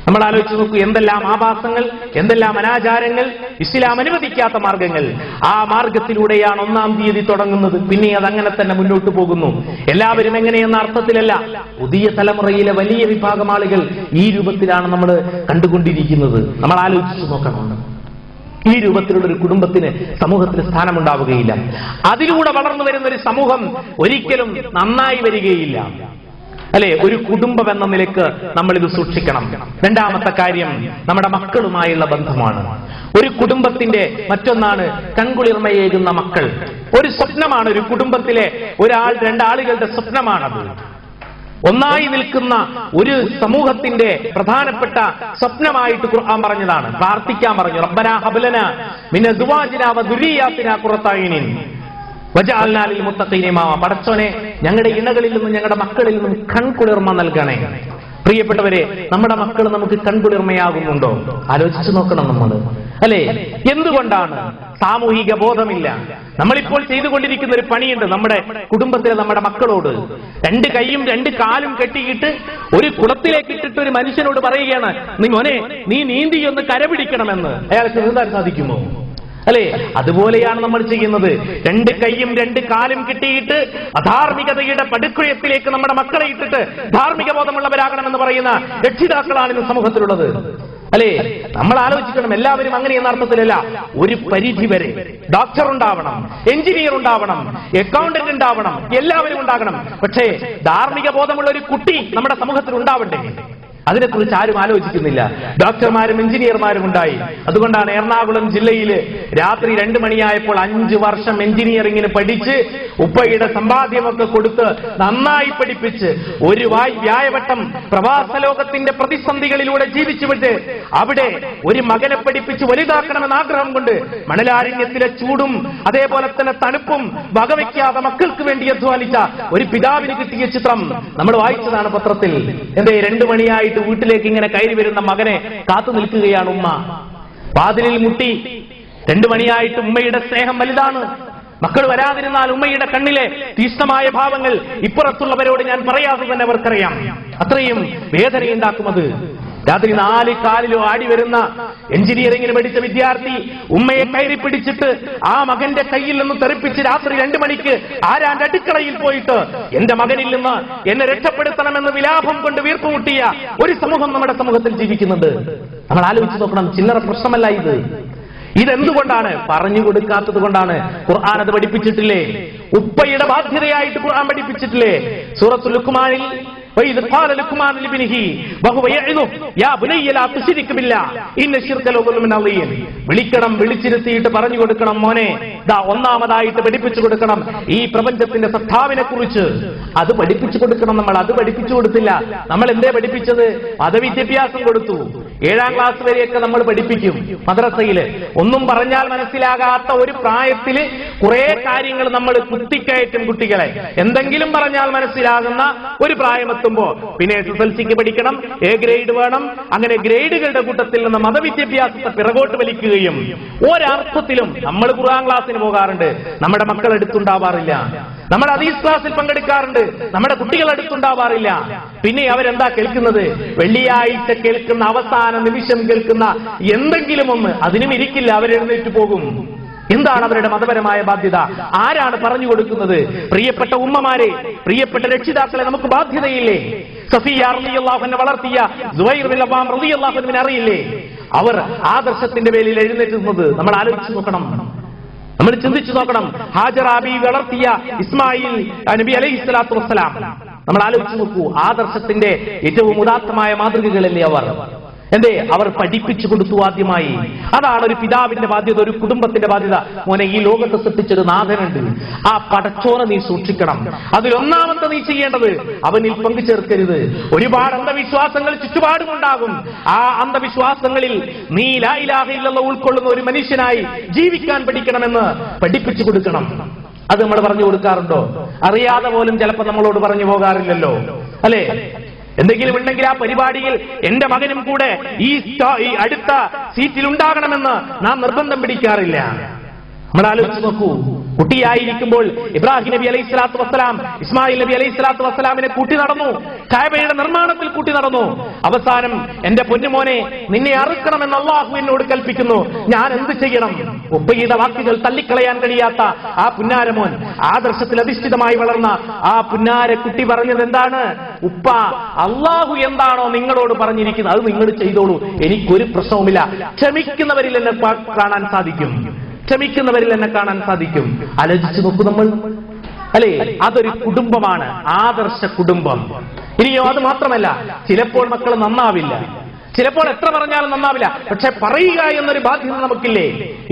നമ്മൾ ആലോചിച്ച് നോക്കൂ, എന്തെല്ലാം ആഭാസങ്ങൾ, എന്തെല്ലാം അനാചാരങ്ങൾ, ഇസ്ലാം അനുവദിക്കാത്ത മാർഗങ്ങൾ. ആ മാർഗത്തിലൂടെയാണ് 1-ാം തീയതി തുടങ്ങുന്നത്. പിന്നെ അതങ്ങനെ തന്നെ മുന്നോട്ട് പോകുന്നു. എല്ലാവരും എങ്ങനെയെന്ന അർത്ഥത്തിലല്ല. പുതിയ തലമുറയിലെ വലിയ വിഭാഗം ആളുകൾ ഈ രൂപത്തിലാണ് നമ്മൾ കണ്ടുകൊണ്ടിരിക്കുന്നത്. നമ്മൾ ആലോചിച്ചു നോക്കണം. ഈ രൂപത്തിലുള്ള ഒരു കുടുംബത്തിന് സമൂഹത്തിൽ സ്ഥാനമുണ്ടാവുകയില്ല. അതിലൂടെ വളർന്നു വരുന്ന ഒരു സമൂഹം ഒരിക്കലും നന്നായി വരികയില്ല. അല്ലെ, ഒരു കുടുംബം എന്ന നിലയ്ക്ക് നമ്മൾ ഇത് സൂക്ഷിക്കണം. രണ്ടാമത്തെ കാര്യം നമ്മുടെ മക്കളുമായുള്ള ബന്ധമാണ്. ഒരു കുടുംബത്തിന്റെ മറ്റൊന്നാണ് കൺകുളിർമയേകുന്ന മക്കൾ. ഒരു സ്വപ്നമാണ് ഒരു കുടുംബത്തിലെ രണ്ടാളുകളുടെ സ്വപ്നമാണത്. ഒന്നായി നിൽക്കുന്ന ഒരു സമൂഹത്തിന്റെ പ്രധാനപ്പെട്ട സ്വപ്നമായിട്ട് ഖുർആൻ പറഞ്ഞതാണ്. പ്രാർത്ഥിക്കാൻ പറഞ്ഞു, റബ്ബനാ ഹബ്ലനാ മിൻ അസ്വാജിനാ വദുരിയാത്തിനാ ഖുറത അയ്നിൻ വജഅൽനാ ലിൽ മുത്തഖീന ഇമാമ. പടച്ചോനെ, ഞങ്ങളുടെ ഇണകളിൽ നിന്നും ഞങ്ങളുടെ മക്കളിൽ നിന്നും കൺകുളിർമ നൽകണേ. പ്രിയപ്പെട്ടവരെ, നമ്മുടെ മക്കൾ നമുക്ക് കൺകുളിർമയാകുന്നുണ്ടോ? ആലോചിച്ചു നോക്കണം നമ്മൾ. അല്ലെ, എന്തുകൊണ്ടാണ്? സാമൂഹിക ബോധമില്ല. നമ്മളിപ്പോൾ ചെയ്തുകൊണ്ടിരിക്കുന്ന ഒരു പണിയുണ്ട് നമ്മുടെ കുടുംബത്തിലെ നമ്മുടെ മക്കളോട്. 2 കൈയും 2 കാലും കെട്ടിയിട്ട് ഒരു കുളത്തിലേക്ക് ഇട്ടിട്ട് ഒരു മനുഷ്യനോട് പറയുകയാണ്, നീ മോനെ, നീ നീന്തി ഒന്ന് കരപിടിക്കണമെന്ന്. അയാൾക്ക് നീന്താൻ സാധിക്കുമോ? അല്ലെ, അതുപോലെയാണ് നമ്മൾ ചെയ്യുന്നത്. 2 കൈയും 2 കാലും കിട്ടിയിട്ട് അധാർമികതയുടെ പടുക്കുഴയത്തിലേക്ക് നമ്മുടെ മക്കളെ ഇട്ടിട്ട് ധാർമ്മിക ബോധമുള്ളവരാകണമെന്ന് പറയുന്ന രക്ഷിതാക്കളാണ് ഇന്ന് സമൂഹത്തിലുള്ളത്. അല്ലെ, നമ്മൾ ആലോചിക്കണം. എല്ലാവരും അങ്ങനെയെന്ന അർത്ഥത്തിലല്ല. ഒരു പരിധി വരെ ഡോക്ടർ ഉണ്ടാവണം, എഞ്ചിനീയർ ഉണ്ടാവണം, അക്കൗണ്ടന്റ് ഉണ്ടാവണം, എല്ലാവരും ഉണ്ടാകണം. പക്ഷേ ധാർമ്മിക ബോധമുള്ള ഒരു കുട്ടി നമ്മുടെ സമൂഹത്തിൽ ഉണ്ടാവണ്ടേ? അതിനെക്കുറിച്ച് ആരും ആലോചിക്കുന്നില്ല. ഡോക്ടർമാരും എഞ്ചിനീയർമാരും ഉണ്ടായി. അതുകൊണ്ടാണ് എറണാകുളം ജില്ലയിൽ രാത്രി 2 മണിയായപ്പോൾ 5 വർഷം എഞ്ചിനീയറിംഗിന് പഠിച്ച് ഉപ്പയുടെ സമ്പാദ്യമൊക്കെ കൊടുത്ത് നന്നായി പഠിപ്പിച്ച് ഒരു വ്യായവട്ടം പ്രവാസ ലോകത്തിന്റെ പ്രതിസന്ധികളിലൂടെ ജീവിച്ചുവിട്ട് അവിടെ ഒരു മകനെ പഠിപ്പിച്ച് വലുതാക്കണമെന്ന ആഗ്രഹം കൊണ്ട് മണലാരണ്യത്തിലെ ചൂടും അതേപോലെ തന്നെ തണുപ്പും വകവയ്ക്കാതെ മക്കൾക്ക് വേണ്ടി അധ്വാനിച്ച ഒരു പിതാവിന് കിട്ടിയ ചിത്രം നമ്മൾ വായിച്ചതാണ് പത്രത്തിൽ. എന്തേ, 2 മണിയായി വീട്ടിലേക്ക് ഇങ്ങനെ കയറി വരുന്ന മകനെ കാത്തു നിൽക്കുകയാണ് ഉമ്മ. വാതിലിൽ മുട്ടി. 2 മണിയായിട്ട് ഉമ്മയുടെ സ്നേഹം വലുതാണ്. മക്കൾ വരാതിരുന്നാൽ ഉമ്മയുടെ കണ്ണിലെ തീഷ്ണമായ ഭാവങ്ങൾ ഇപ്പുറത്തുള്ളവരോട് ഞാൻ പറയാതെ തന്നെ അവർക്കറിയാം. അത്രയും വേദനയുണ്ടാക്കുന്നത്. രാത്രി 4 കാലിലോ ആടി വരുന്ന എഞ്ചിനീയറിംഗിന് പഠിച്ച വിദ്യാർത്ഥി ഉമ്മയെ കയറി പിടിച്ചിട്ട് ആ മകന്റെ കയ്യിൽ നിന്ന് തെറിപ്പിച്ച് രാത്രി 2 മണിക്ക് ആരാന്റെ അടുക്കളയിൽ പോയിട്ട് എന്റെ മകനിൽ നിന്ന് എന്നെ രക്ഷപ്പെടുത്തണമെന്ന് വിലാപം കൊണ്ട് വീർപ്പുമുട്ടിയ ഒരു സമൂഹം നമ്മുടെ സമൂഹത്തിൽ ജീവിക്കുന്നുണ്ട്. നമ്മൾ ആലോചിച്ച് നോക്കണം. ചില്ലറ പ്രശ്നമല്ല ഇത്. ഇതെന്തുകൊണ്ടാണ്? പറഞ്ഞു കൊടുക്കാത്തത് കൊണ്ടാണ്. ഖുർആൻ അത് പഠിപ്പിച്ചിട്ടില്ലേ? ഉപ്പയുടെ ബാധ്യതയായിട്ട് ഖുർആൻ പഠിപ്പിച്ചിട്ടില്ലേ? സൂറത്തുൽ ലുഖ്മാനിൽ وإذ قال لقمان لابنه وهو يعظه يا بني لا تشرك بالله إن الشرك لظلم عظيم. വിളിക്കണം, വിളിച്ചിരുത്തിയിട്ട് പറഞ്ഞു കൊടുക്കണം, മോനെ ദാ ഒന്നാമതായിട്ട് പഠിപ്പിച്ചു കൊടുക്കണം ഈ പ്രപഞ്ചത്തിന്റെ സൃഷ്ടാവിനെ കുറിച്ച്. അത് പഠിപ്പിച്ചു കൊടുക്കണം. നമ്മൾ അത് പഠിപ്പിച്ചു കൊടുത്തില്ല. നമ്മൾ എന്തേ പഠിപ്പിച്ചത്? മതവിദ്യാഭ്യാസം കൊടുത്തു. 7ാം ക്ലാസ് വരെയൊക്കെ നമ്മൾ പഠിപ്പിക്കും മദ്രസയില്. ഒന്നും പറഞ്ഞാൽ മനസ്സിലാകാത്ത ഒരു പ്രായത്തില് കുറെ കാര്യങ്ങൾ നമ്മൾ കുത്തിക്കയറ്റും കുട്ടികളെ. എന്തെങ്കിലും പറഞ്ഞാൽ മനസ്സിലാകുന്ന ഒരു പ്രായം പിന്നെ SSLCക്ക് പഠിക്കണം, A ഗ്രേഡ് വേണം. അങ്ങനെ ഗ്രേഡുകളുടെ കൂട്ടത്തിൽ നിന്ന് മതവിദ്യാഭ്യാസത്തെ പിറകോട്ട് വലിക്കുകയും ഒരർത്ഥത്തിലും നമ്മൾ ഖുർആൻ ക്ലാസ്സിന് പോകാറുണ്ട്, നമ്മുടെ മക്കൾ അടുത്തുണ്ടാവാറില്ല. നമ്മൾ ഹദീസ് ക്ലാസ്സിൽ പങ്കെടുക്കാറുണ്ട്, നമ്മുടെ കുട്ടികൾ അടുത്തുണ്ടാവാറില്ല. പിന്നെ അവരെന്താ കേൾക്കുന്നത്? വെള്ളിയാഴ്ച കേൾക്കുന്ന, അവസാന നിമിഷം കേൾക്കുന്ന എന്തെങ്കിലും ഒന്ന്, അതിനും ഇരിക്കില്ല, അവരെഴുന്നേറ്റ് പോകും. എന്താണ് അവരുടെ മതപരമായ ബാധ്യത? ആരാണ് പറഞ്ഞു കൊടുക്കുന്നത്? പ്രിയപ്പെട്ട ഉമ്മമാരെ, പ്രിയപ്പെട്ട രക്ഷിതാക്കളെ, നമുക്ക് ബാധ്യതയില്ലേ? സഫിയ റളിയല്ലാഹു അൻഹ വളർത്തിയ സുഹൈർ ബിൻ അവ്വാം റളിയല്ലാഹു അൻഹുവിനെ അറിയില്ലേ? അവർ ആദർശത്തിന്റെ പേരിൽ എഴുന്നേറ്റ് നിന്നത് നമ്മൾ ആലോചിച്ച് നോക്കണം. നമ്മൾ ചിന്തിച്ചു നോക്കണം. ഹാജറ ബീവി വളർത്തിയ ഇസ്മായിൽ നബി അലൈഹിസ്സലാത്തു വസ്സലാം, നമ്മൾ ആലോചിച്ച് നോക്കൂ. ആദർശത്തിന്റെ ഏറ്റവും ഉദാത്തമായ മാതൃകകളല്ലേ അവർ? എന്തേ? അവർ പഠിപ്പിച്ചു കൊടുത്തു ആദ്യമായി. അതാണ് ഒരു പിതാവിന്റെ ബാധ്യത, ഒരു കുടുംബത്തിന്റെ ബാധ്യത. മോനെ, ഈ ലോകത്ത് സൃഷ്ടിച്ചൊരു നാഥനുണ്ട്, ആ പടച്ചോനെ നീ സൂക്ഷിക്കണം. അതിലൊന്നാമത്തെ നീ ചെയ്യേണ്ടത് അവനിൽ പങ്കുചേർക്കരുത്. ഒരുപാട് അന്ധവിശ്വാസങ്ങൾ ചുറ്റുപാടുമുണ്ടാകും. ആ അന്ധവിശ്വാസങ്ങളിൽ നീ ലാ ഇലാഹ ഇല്ലല്ലാഹ് ഉൾക്കൊള്ളുന്ന ഒരു മനുഷ്യനായി ജീവിക്കാൻ പഠിക്കണമെന്ന് പഠിപ്പിച്ചു കൊടുക്കണം. അത് നമ്മൾ പറഞ്ഞു കൊടുക്കാറുണ്ടോ? അറിയാതെ പോലും ചിലപ്പോൾ നമ്മളോട് പറഞ്ഞു പോകാറില്ലല്ലോ, അല്ലേ? എന്തെങ്കിലും ഉണ്ടെങ്കിൽ ആ പരിപാടിയിൽ എന്റെ മകനും കൂടെ ഈ അടുത്ത സീറ്റിൽ ഉണ്ടാകണമെന്ന് നാം നിർബന്ധം പിടിക്കാറില്ല. നമ്മൾ ആലോചിച്ച് നോക്കൂ. കുട്ടിയായിരിക്കുമ്പോൾ ഇബ്രാഹിം നബി അലൈഹി സ്വലാത്തു വസ്സലാം ഇസ്മായിൽ നബി അലൈഹി സ്വലാത്തു വസ്സലാമിനെ കൂട്ടി നടന്നു, കഅബയുടെ നിർമ്മാണത്തിൽ കൂട്ടി നടന്നു. അവസാനം എന്റെ പൊന്നുമോനെ, നിന്നെ അറുക്കണമെന്ന് അല്ലാഹു എന്നോട് കൽപ്പിക്കുന്നു, ഞാൻ എന്ത് ചെയ്യണം? ഉപ്പയുടെ വാക്കുകൾ തള്ളിക്കളയാൻ കഴിയാത്ത ആ പുന്നാരമോൻ, ആദർശത്തിൽ അധിഷ്ഠിതമായി വളർന്ന ആ പുന്നാര കുട്ടി പറഞ്ഞത് എന്താണ്? ഉപ്പ, അല്ലാഹു എന്താണോ നിങ്ങളോട് പറഞ്ഞിരിക്കുന്നത് അത് നിങ്ങൾ ചെയ്തോളൂ, എനിക്കൊരു പ്രശ്നവുമില്ല. ക്ഷമിക്കുന്നവരിൽ എന്നെ കാണാൻ സാധിക്കും, ക്ഷമിക്കുന്നവരിൽ എന്നെ കാണാൻ സാധിക്കും. ആലോചിച്ചു നോക്കൂ നമ്മൾ, അല്ലേ? അതൊരു കുടുംബമാണ്, ആദർശ കുടുംബം. ഇനിയോ അത് മാത്രമല്ല, ചിലപ്പോൾ മക്കൾ നന്നാവില്ല, ചിലപ്പോൾ എത്ര പറഞ്ഞാലും നന്നാവില്ല, പക്ഷെ പറയുക എന്നൊരു ബാധ്യത നമുക്കില്ലേ?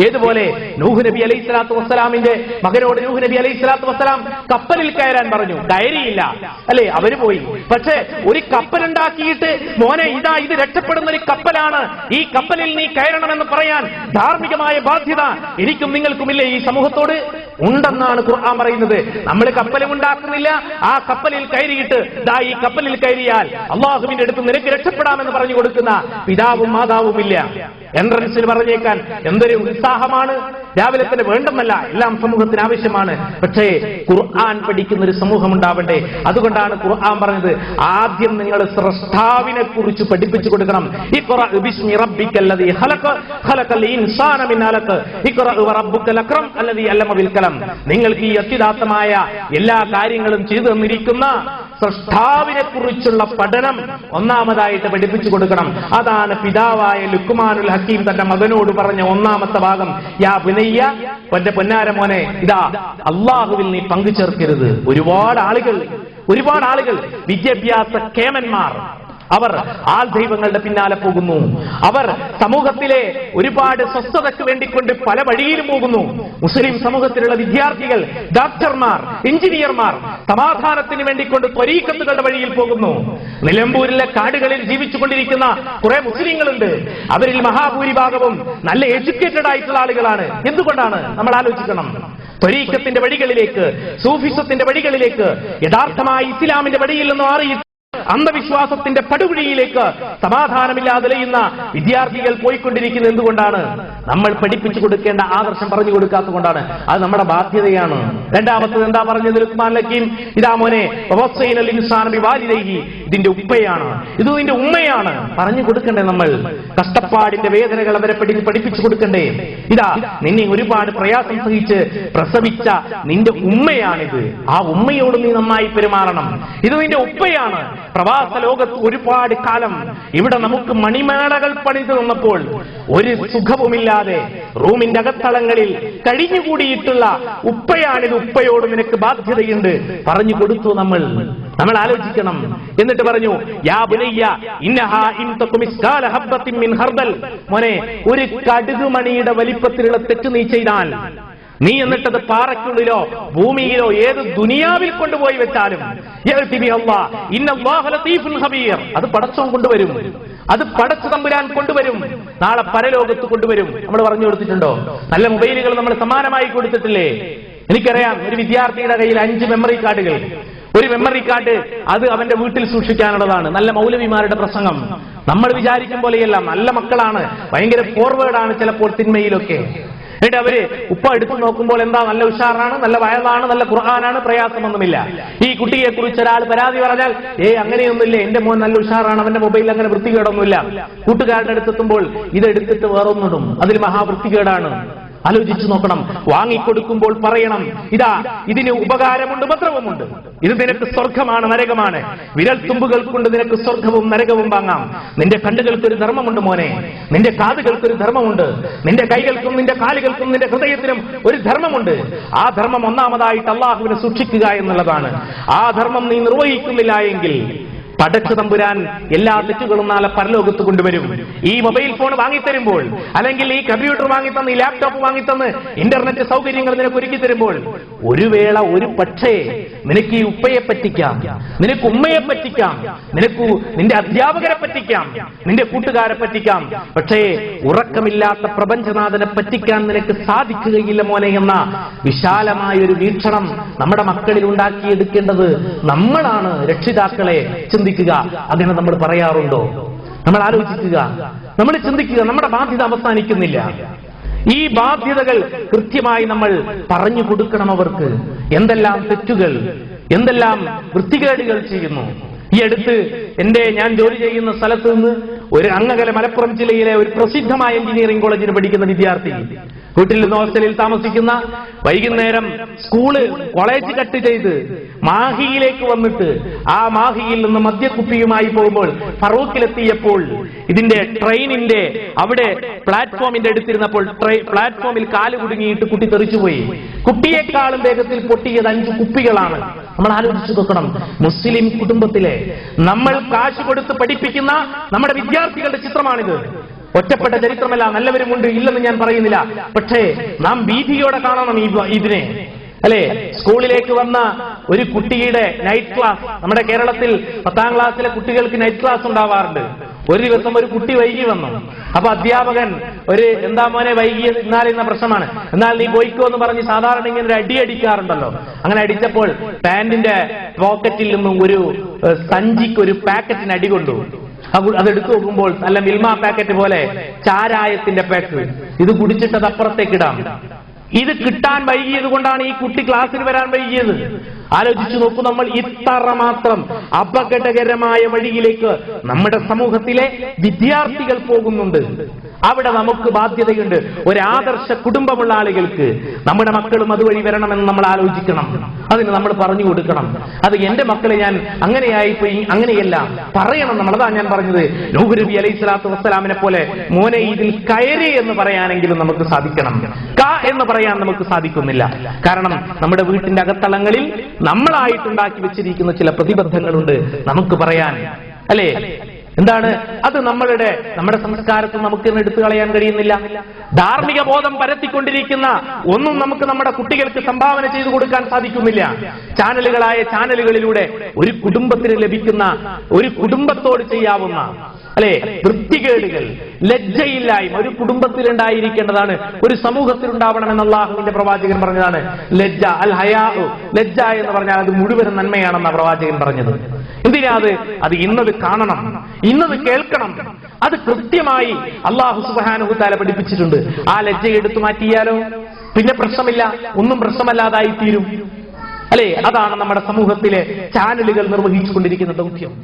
ഏതുപോലെ നൂഹ് നബി അലൈഹി സ്വലാത്തു വസ്സലാമിന്റെ മകനോട് നൂഹ് നബി അലൈഹി സ്വലാത്തു വസ്സലാം കപ്പലിൽ കയറാൻ പറഞ്ഞു, കയറിയില്ല, അല്ലേ? അവര് പോയി. പക്ഷെ ഒരു കപ്പലുണ്ടാക്കിയിട്ട് മോനെ ഇതാ ഇത് രക്ഷപ്പെടുന്ന ഒരു കപ്പലാണ്, ഈ കപ്പലിൽ നീ കയറണമെന്ന് പറയാൻ ധാർമ്മികമായ ബാധ്യത എനിക്കും നിങ്ങൾക്കുമില്ലേ ഈ സമൂഹത്തോട്? ഉണ്ടെന്നാണ് ഖുർആൻ പറയുന്നത്. നമ്മൾ കപ്പലും ഉണ്ടാക്കുന്നില്ല, ആ കപ്പലിൽ കയറിയിട്ട് ദാ ഈ കപ്പലിൽ കയറിയാൽ അള്ളാഹുവിന്റെ അടുത്ത് നിനക്ക് രക്ഷപ്പെടാമെന്ന് പറഞ്ഞു കൊടുക്കുന്ന പിതാവും മാതാവുമില്ല. എൻട്രൻസിൽ പറഞ്ഞേക്കാൻ എന്തൊരു ഉത്സാഹമാണ്! രാവിലെ തന്നെ വേണ്ടെന്നല്ല, എല്ലാം സമൂഹത്തിന് ആവശ്യമാണ്. പക്ഷേ ഖുർആൻ പഠിക്കുന്ന ഒരു സമൂഹം ഉണ്ടാവണ്ടേ? അതുകൊണ്ടാണ് ഖുർആൻ പറഞ്ഞത്, ആദ്യം നിങ്ങൾ സ്രഷ്ടാവിനെ കുറിച്ച് പഠിപ്പിച്ചു കൊടുക്കണം. ഇഖ്റഅ ബിസ്മി റബ്ബിക്കല്ലദീ ഖലഖ ഖലഖൽ ഇൻസാന മിൻ അലഖ് ഇഖ്റഅ വറബ്ബുക്കൽ അക്രം അല്ലദീ അല്ലമ ബിൽ കലം. നിങ്ങൾക്ക് ഈ അത്യുദാത്തമായ എല്ലാ കാര്യങ്ങളും ചെയ്തു തന്നിരിക്കുന്ന സ്രഷ്ടാവിനെ കുറിച്ചുള്ള പഠനം ഒന്നാമതായിട്ട് പഠിപ്പിച്ചു കൊടുക്കണം. അതാണ് പിതാവായ ലുക്മാനുൽ ഹക്കീം തന്റെ മകനോട് പറഞ്ഞ ഒന്നാമത്തെ ഭാഗം. യാ ബുനയ്യ, എന്റെ പൊന്നാര മോനെ, ഇതാ അള്ളാഹുവിൽ നീ പങ്കുചേർക്കരുത്. ഒരുപാട് ആളുകൾ വിദ്യാഭ്യാസ കേമന്മാർ, അവർ ആൾ ദൈവങ്ങളുടെ പിന്നാലെ പോകുന്നു. അവർ സമൂഹത്തിലെ ഒരുപാട് സ്വസ്ഥതയ്ക്ക് വേണ്ടിക്കൊണ്ട് പല വഴിയിലും പോകുന്നു. മുസ്ലിം സമൂഹത്തിലുള്ള വിദ്യാർത്ഥികൾ, ഡോക്ടർമാർ, എഞ്ചിനീയർമാർ സമാധാനത്തിന് വേണ്ടിക്കൊണ്ട് ത്വരീഖത്തുകളുടെ വഴിയിൽ പോകുന്നു. നിലമ്പൂരിലെ കാടുകളിൽ ജീവിച്ചുകൊണ്ടിരിക്കുന്ന കുറെ മുസ്ലിങ്ങളുണ്ട്. അവരിൽ മഹാഭൂരിഭാഗവും നല്ല എഡ്യൂക്കേറ്റഡ് ആയിട്ടുള്ള ആളുകളാണ്. എന്തുകൊണ്ടാണ്? നമ്മൾ ആലോചിക്കണം. ത്വരീഖത്തിന്റെ വഴികളിലേക്ക്, സൂഫിസത്തിന്റെ വഴികളിലേക്ക്, യഥാർത്ഥമായി ഇസ്ലാമിന്റെ വഴിയിൽ നിന്ന് മാറി അന്ധവിശ്വാസത്തിന്റെ പടുകുഴിയിലേക്ക് സമാധാനമില്ലാതെ ലയുന്ന വിദ്യാർത്ഥികൾ പോയിക്കൊണ്ടിരിക്കുന്നത് എന്തുകൊണ്ടാണ്? നമ്മൾ പഠിപ്പിച്ചു കൊടുക്കേണ്ട ആദർശം പറഞ്ഞു കൊടുക്കാത്തതുകൊണ്ടാണ്. അത് നമ്മുടെ ബാധ്യതയാണ്. രണ്ടാമത്തത് എന്താ പറഞ്ഞത് ലുഖ്മാൻ ഹക്കീം? ഇതാ മോനെ, വവസ്സൈനൽ ഇൻസാന ബിവാലിദൈഹി, ഇതിന്റെ ഉപ്പയാണ്, ഇത് നിന്റെ ഉമ്മയാണ് പറഞ്ഞു കൊടുക്കണ്ടേ? നമ്മൾ കഷ്ടപ്പാടിന്റെ വേദനകൾ അവരെ പഠിപ്പിച്ചു കൊടുക്കണ്ടേ? ഇതാ നിന്നെ ഒരുപാട് പ്രയാസം സഹിച്ച് പ്രസവിച്ച നിന്റെ ഉമ്മയാണിത്, ആ ഉമ്മയോട് നീ നന്നായി പെരുമാറണം. ഇത് നിന്റെ ഉപ്പയാണ്. പ്രവാസ ലോകത്ത് ഒരുപാട് കാലം ഇവിടെ നമുക്ക് മണിമേളകൾ പണിതു തന്നപ്പോൾ ഒരു സുഖവുമില്ലാതെ റൂമിന്റെ അകത്തളങ്ങളിൽ കഴിഞ്ഞുകൂടിയിട്ടുള്ള ഉപ്പയാണിത്, ഉപ്പയോട് നിനക്ക് ബാധ്യതയുണ്ട് പറഞ്ഞു കൊടുത്തു. നമ്മൾ ആലോചിക്കണം. എന്നിട്ട് പറഞ്ഞു, യാ ബുനയ്യ ഇന്നഹാ ഇൻ തകു മിസ്കാല ഹബ്ബത്തിൻ മിൻ ഖർദൽ, മോനെ ഒരു കടുകുമണിയുടെ വലിപ്പത്തിലുള്ള തെറ്റ് നീ ചെയ്താൽ, നീ എന്നിട്ടത് പാറയ്ക്കുള്ളിലോ ഭൂമിയിലോ ഏത് ദുനിയാവിൽ കൊണ്ടുപോയി വെച്ചാലും അത് പടച്ചോൻ കൊണ്ടുവരും, അത് പടച്ചു തമ്പുരാൻ കൊണ്ടുവരും, നാളെ പരലോകത്ത് കൊണ്ടുവരും. നമ്മൾ പറഞ്ഞു കൊടുത്തിട്ടുണ്ടോ? നല്ല മൊബൈലുകൾ നമ്മൾ സമാനമായി കൊടുത്തിട്ടില്ലേ? എനിക്കറിയാം, ഒരു വിദ്യാർത്ഥിയുടെ കയ്യിൽ 5 മെമ്മറി കാർഡുകൾ. ഒരു മെമ്മറി കാർഡ് അത് അവന്റെ വീട്ടിൽ സൂക്ഷിക്കാനുള്ളതാണ്. നല്ല മൗലവിമാരുടെ പ്രസംഗം നമ്മൾ വിചാരിക്കും പോലെയല്ല. നല്ല മക്കളാണ്, ഭയങ്കര ഫോർവേഡാണ് ചിലപ്പോൾ തിന്മയിലൊക്കെ. എന്നിട്ട് അവര് ഉപ്പ എടുത്തു നോക്കുമ്പോൾ എന്താ, നല്ല ഉഷാറാണ്, നല്ല വയലാണ്, നല്ല ഖുർആനാണ്, പ്രയാസമൊന്നുമില്ല. ഈ കുട്ടിയെ കുറിച്ച് ഒരാൾ പരാതി പറഞ്ഞാൽ അങ്ങനെയൊന്നുമില്ല, എന്റെ മോൻ നല്ല ഉഷാറാണ്, അവന്റെ മൊബൈലിൽ അങ്ങനെ വൃത്തികേടൊന്നുമില്ല. കൂട്ടുകാരുടെ അടുത്തെത്തുമ്പോൾ ഇതെടുത്തിട്ട് വേറൊന്നിടും, അതിൽ മഹാവൃത്തികേടാണ്. ആലോചിച്ചു നോക്കണം. വാങ്ങിക്കൊടുക്കുമ്പോൾ പറയണം, ഇതാ ഇതിന് ഉപകാരമുണ്ട്, ഉപദ്രവമുണ്ട്, ഇത് നിനക്ക് സ്വർഗമാണ്, നരകമാണ്. വിരൽ തുമ്പുകൾ കൊണ്ട് നിനക്ക് സ്വർഗവും നരകവും വാങ്ങാം. നിന്റെ കണ്ണുകൾക്കൊരു ധർമ്മമുണ്ട് മോനെ, നിന്റെ കാതുകൾക്കൊരു ധർമ്മമുണ്ട്, നിന്റെ കൈകൾക്കും നിന്റെ കാലുകൾക്കും നിന്റെ ഹൃദയത്തിനും ഒരു ധർമ്മമുണ്ട്. ആ ധർമ്മം ഒന്നാമതായിട്ട് അള്ളാഹുവിനെ സൂക്ഷിക്കുക എന്നുള്ളതാണ്. ആ ധർമ്മം നീ നിർവഹിക്കുന്നില്ല എങ്കിൽ പടച്ചു തമ്പുരാൻ എല്ലാ തെറ്റുകളും നാളെ പരലോകത്ത് കൊണ്ടുവരും. ഈ മൊബൈൽ ഫോൺ വാങ്ങിത്തരുമ്പോൾ, അല്ലെങ്കിൽ ഈ കമ്പ്യൂട്ടർ വാങ്ങിത്തന്ന്, ഈ ലാപ്ടോപ്പ് വാങ്ങിത്തന്ന്, ഇന്റർനെറ്റ് സൗകര്യങ്ങൾ നിനക്ക് ഒരുക്കി തരുമ്പോൾ ഒരു വേള ഒരു പക്ഷേ നിനക്ക് ഈ ഉപ്പയെ പറ്റിക്കാം, നിനക്ക് ഉമ്മയെ പറ്റിക്കാം, നിനക്ക് നിന്റെ അധ്യാപകരെ പറ്റിക്കാം, നിന്റെ കൂട്ടുകാരെ പറ്റിക്കാം. പക്ഷേ ഉറക്കമില്ലാത്ത പ്രപഞ്ചനാഥനെ പറ്റിക്കാൻ നിനക്ക് സാധിക്കുകയില്ല മോനെ എന്ന വിശാലമായ ഒരു വീക്ഷണം നമ്മുടെ മക്കളിൽ ഉണ്ടാക്കിയെടുക്കേണ്ടത് നമ്മളാണ്. രക്ഷിതാക്കളെ ചിന്തിക്കുക. അങ്ങനെ നമ്മൾ പറയാറുണ്ടോ? നമ്മൾ ആലോചിക്കുക, നമ്മൾ ചിന്തിക്കുക. നമ്മുടെ ബാധ്യത അവസാനിക്കുന്നില്ല. ഈ ബാധ്യതകൾ കൃത്യമായി നമ്മൾ പറഞ്ഞു കൊടുക്കണം അവർക്ക്. എന്തെല്ലാം തെറ്റുകൾ, എന്തെല്ലാം വൃത്തികേടുകൾ ചെയ്യുന്നു. ഈ അടുത്ത് ഞാൻ ജോലി ചെയ്യുന്ന സ്ഥലത്ത് നിന്ന് ഒരു അങ്ങകല മലപ്പുറം ജില്ലയിലെ ഒരു പ്രസിദ്ധമായ എഞ്ചിനീയറിംഗ് കോളേജിന് പഠിക്കുന്ന വിദ്യാർത്ഥി, വീട്ടിൽ നിന്ന് ഹോസ്റ്റലിൽ താമസിക്കുന്ന, വൈകുന്നേരം കോളേജ് കട്ട് ചെയ്ത് മാഹിയിലേക്ക് വന്നിട്ട് ആ മാഹിയിൽ നിന്ന് മദ്യക്കുപ്പിയുമായി പോകുമ്പോൾ ഫറൂഖിലെത്തിയപ്പോൾ ഇതിന്റെ ട്രെയിനിന്റെ അവിടെ പ്ലാറ്റ്ഫോമിന്റെ അടുത്തിരുന്നപ്പോൾ പ്ലാറ്റ്ഫോമിൽ കാല് കുടുങ്ങിയിട്ട് കുട്ടി തെറിച്ചുപോയി. കുട്ടിയെക്കാളും വേഗത്തിൽ പൊട്ടിയത് 5 കുപ്പികളാണ്. നമ്മൾ ആലോചിച്ചു നോക്കണം. മുസ്ലിം കുടുംബത്തിലെ നമ്മൾ കാശ് കൊടുത്ത് പഠിപ്പിക്കുന്ന നമ്മുടെ വിദ്യാർത്ഥികളുടെ ചിത്രമാണിത്. ഒറ്റപ്പെട്ട ചരിത്രമല്ല, നല്ലവരുമുണ്ട്, ഇല്ലെന്ന് ഞാൻ പറയുന്നില്ല. പക്ഷേ നാം ഭീതിയോടെ കാണണം ഇതിനെ, അല്ലെ? സ്കൂളിലേക്ക് വന്ന ഒരു കുട്ടിയുടെ നൈറ്റ് ക്ലാസ്, നമ്മുടെ കേരളത്തിൽ 10ാം ക്ലാസ്സിലെ കുട്ടികൾക്ക് നൈറ്റ് ക്ലാസ് ഉണ്ടാവാറുണ്ട്. ഒരു ദിവസം ഒരു കുട്ടി വൈകി വന്നു. അപ്പൊ അധ്യാപകൻ എന്താ മോനെ വൈകിയത്, ഇന്ന പ്രശ്നമാണ്, എന്നാൽ നീ പോയിക്കോ എന്ന് പറഞ്ഞ് സാധാരണ ഇങ്ങനെ ഒരു അടിക്കാറുണ്ടല്ലോ. അങ്ങനെ അടിച്ചപ്പോൾ പാന്റിന്റെ പോക്കറ്റിൽ നിന്നും ഒരു സഞ്ചിക്ക് ഒരു പാക്കറ്റിന് അടി കൊണ്ടു. അതെടുത്തു നോക്കുമ്പോൾ നല്ല മിൽമ പാക്കറ്റ് പോലെ ചാരായത്തിന്റെ പാക്ക്. ഇത് കുടിച്ചിട്ടത് അപ്പുറത്തേക്കിടാം. ഇത് കിട്ടാൻ വൈകിയത് കൊണ്ടാണ് ഈ കുട്ടി ക്ലാസ്സിൽ വരാൻ വൈകിയത്. ആലോചിച്ചു നോക്കൂ, നമ്മൾ ഇത്രമാത്രം അപകടകരമായ വഴിയിലേക്ക് നമ്മുടെ സമൂഹത്തിലെ വിദ്യാർത്ഥികൾ പോകുന്നുണ്ട്. അവിടെ നമുക്ക് ബാധ്യതയുണ്ട്. ഒരാദർശ കുടുംബമുള്ള ആളുകൾക്ക് നമ്മുടെ മക്കളും അതുവഴി വരണമെന്ന് നമ്മൾ ആലോചിക്കണം. അതിന് നമ്മൾ പറഞ്ഞു കൊടുക്കണം. അത് എന്റെ മക്കളെ ഞാൻ അങ്ങനെയായിപ്പോയി, അങ്ങനെയല്ല പറയണം നമ്മൾ. അതാ ഞാൻ പറഞ്ഞത്, നൂഹ് നബി അലൈഹി സ്വലാത്തു വസ്സലാമിനെ പോലെ മോനെ ഇതിൽ കയറി എന്ന് പറയാനെങ്കിലും നമുക്ക് സാധിക്കണം. എന്ന് പറയാൻ നമുക്ക് സാധിക്കുന്നില്ല. കാരണം നമ്മുടെ വീട്ടിന്റെ അകത്തളങ്ങളിൽ നമ്മളായിട്ടുണ്ടാക്കി വെച്ചിരിക്കുന്ന ചില പ്രതിബദ്ധങ്ങളുണ്ട് നമുക്ക് പറയാൻ, അല്ലേ? എന്താണ് അത്? നമ്മുടെ സംസ്കാരത്തിൽ നമുക്ക് എടുത്തു കളയാൻ കഴിയുന്നില്ല. ധാർമ്മിക ബോധം പരത്തിക്കൊണ്ടിരിക്കുന്ന ഒന്നും നമുക്ക് നമ്മുടെ കുട്ടികൾക്ക് സംഭാവന ചെയ്തു കൊടുക്കാൻ സാധിക്കുന്നില്ല. ചാനലുകളിലൂടെ ഒരു കുടുംബത്തിന് ലഭിക്കുന്ന, ഒരു കുടുംബത്തോട് ചെയ്യാവുന്ന, അല്ലെ, വൃത്തികേടുകൾ, ലജ്ജയില്ലായ്മ ഒരു കുടുംബത്തിലുണ്ടായിരിക്കേണ്ടതാണ്, ഒരു സമൂഹത്തിൽ ഉണ്ടാവണമെന്ന് അല്ലാഹുവിന്റെ പ്രവാചകൻ പറഞ്ഞതാണ്. ലജ്ജ, അൽ ഹയാ, ലജ്ജ എന്ന് പറഞ്ഞാൽ അത് മുഴുവൻ നന്മയാണെന്ന പ്രവാചകൻ പറഞ്ഞത്. എന്തിനാ അത് ഇന്നത് കാണണം, ഇന്നത് കേൾക്കണം. അത് കൃത്യമായി അല്ലാഹു സുബ്ഹാനഹു വ തആല പഠിപ്പിച്ചിട്ടുണ്ട്. ആ ലജ്ജ എടുത്തു മാറ്റിയാലോ പിന്നെ പ്രശ്നമില്ല, ഒന്നും പ്രശ്നമല്ലാതായി തീരും, അല്ലെ? അതാണ് നമ്മുടെ സമൂഹത്തിലെ ചാനലുകൾ നിർവഹിച്ചുകൊണ്ടിരിക്കുന്ന ദൗത്യം.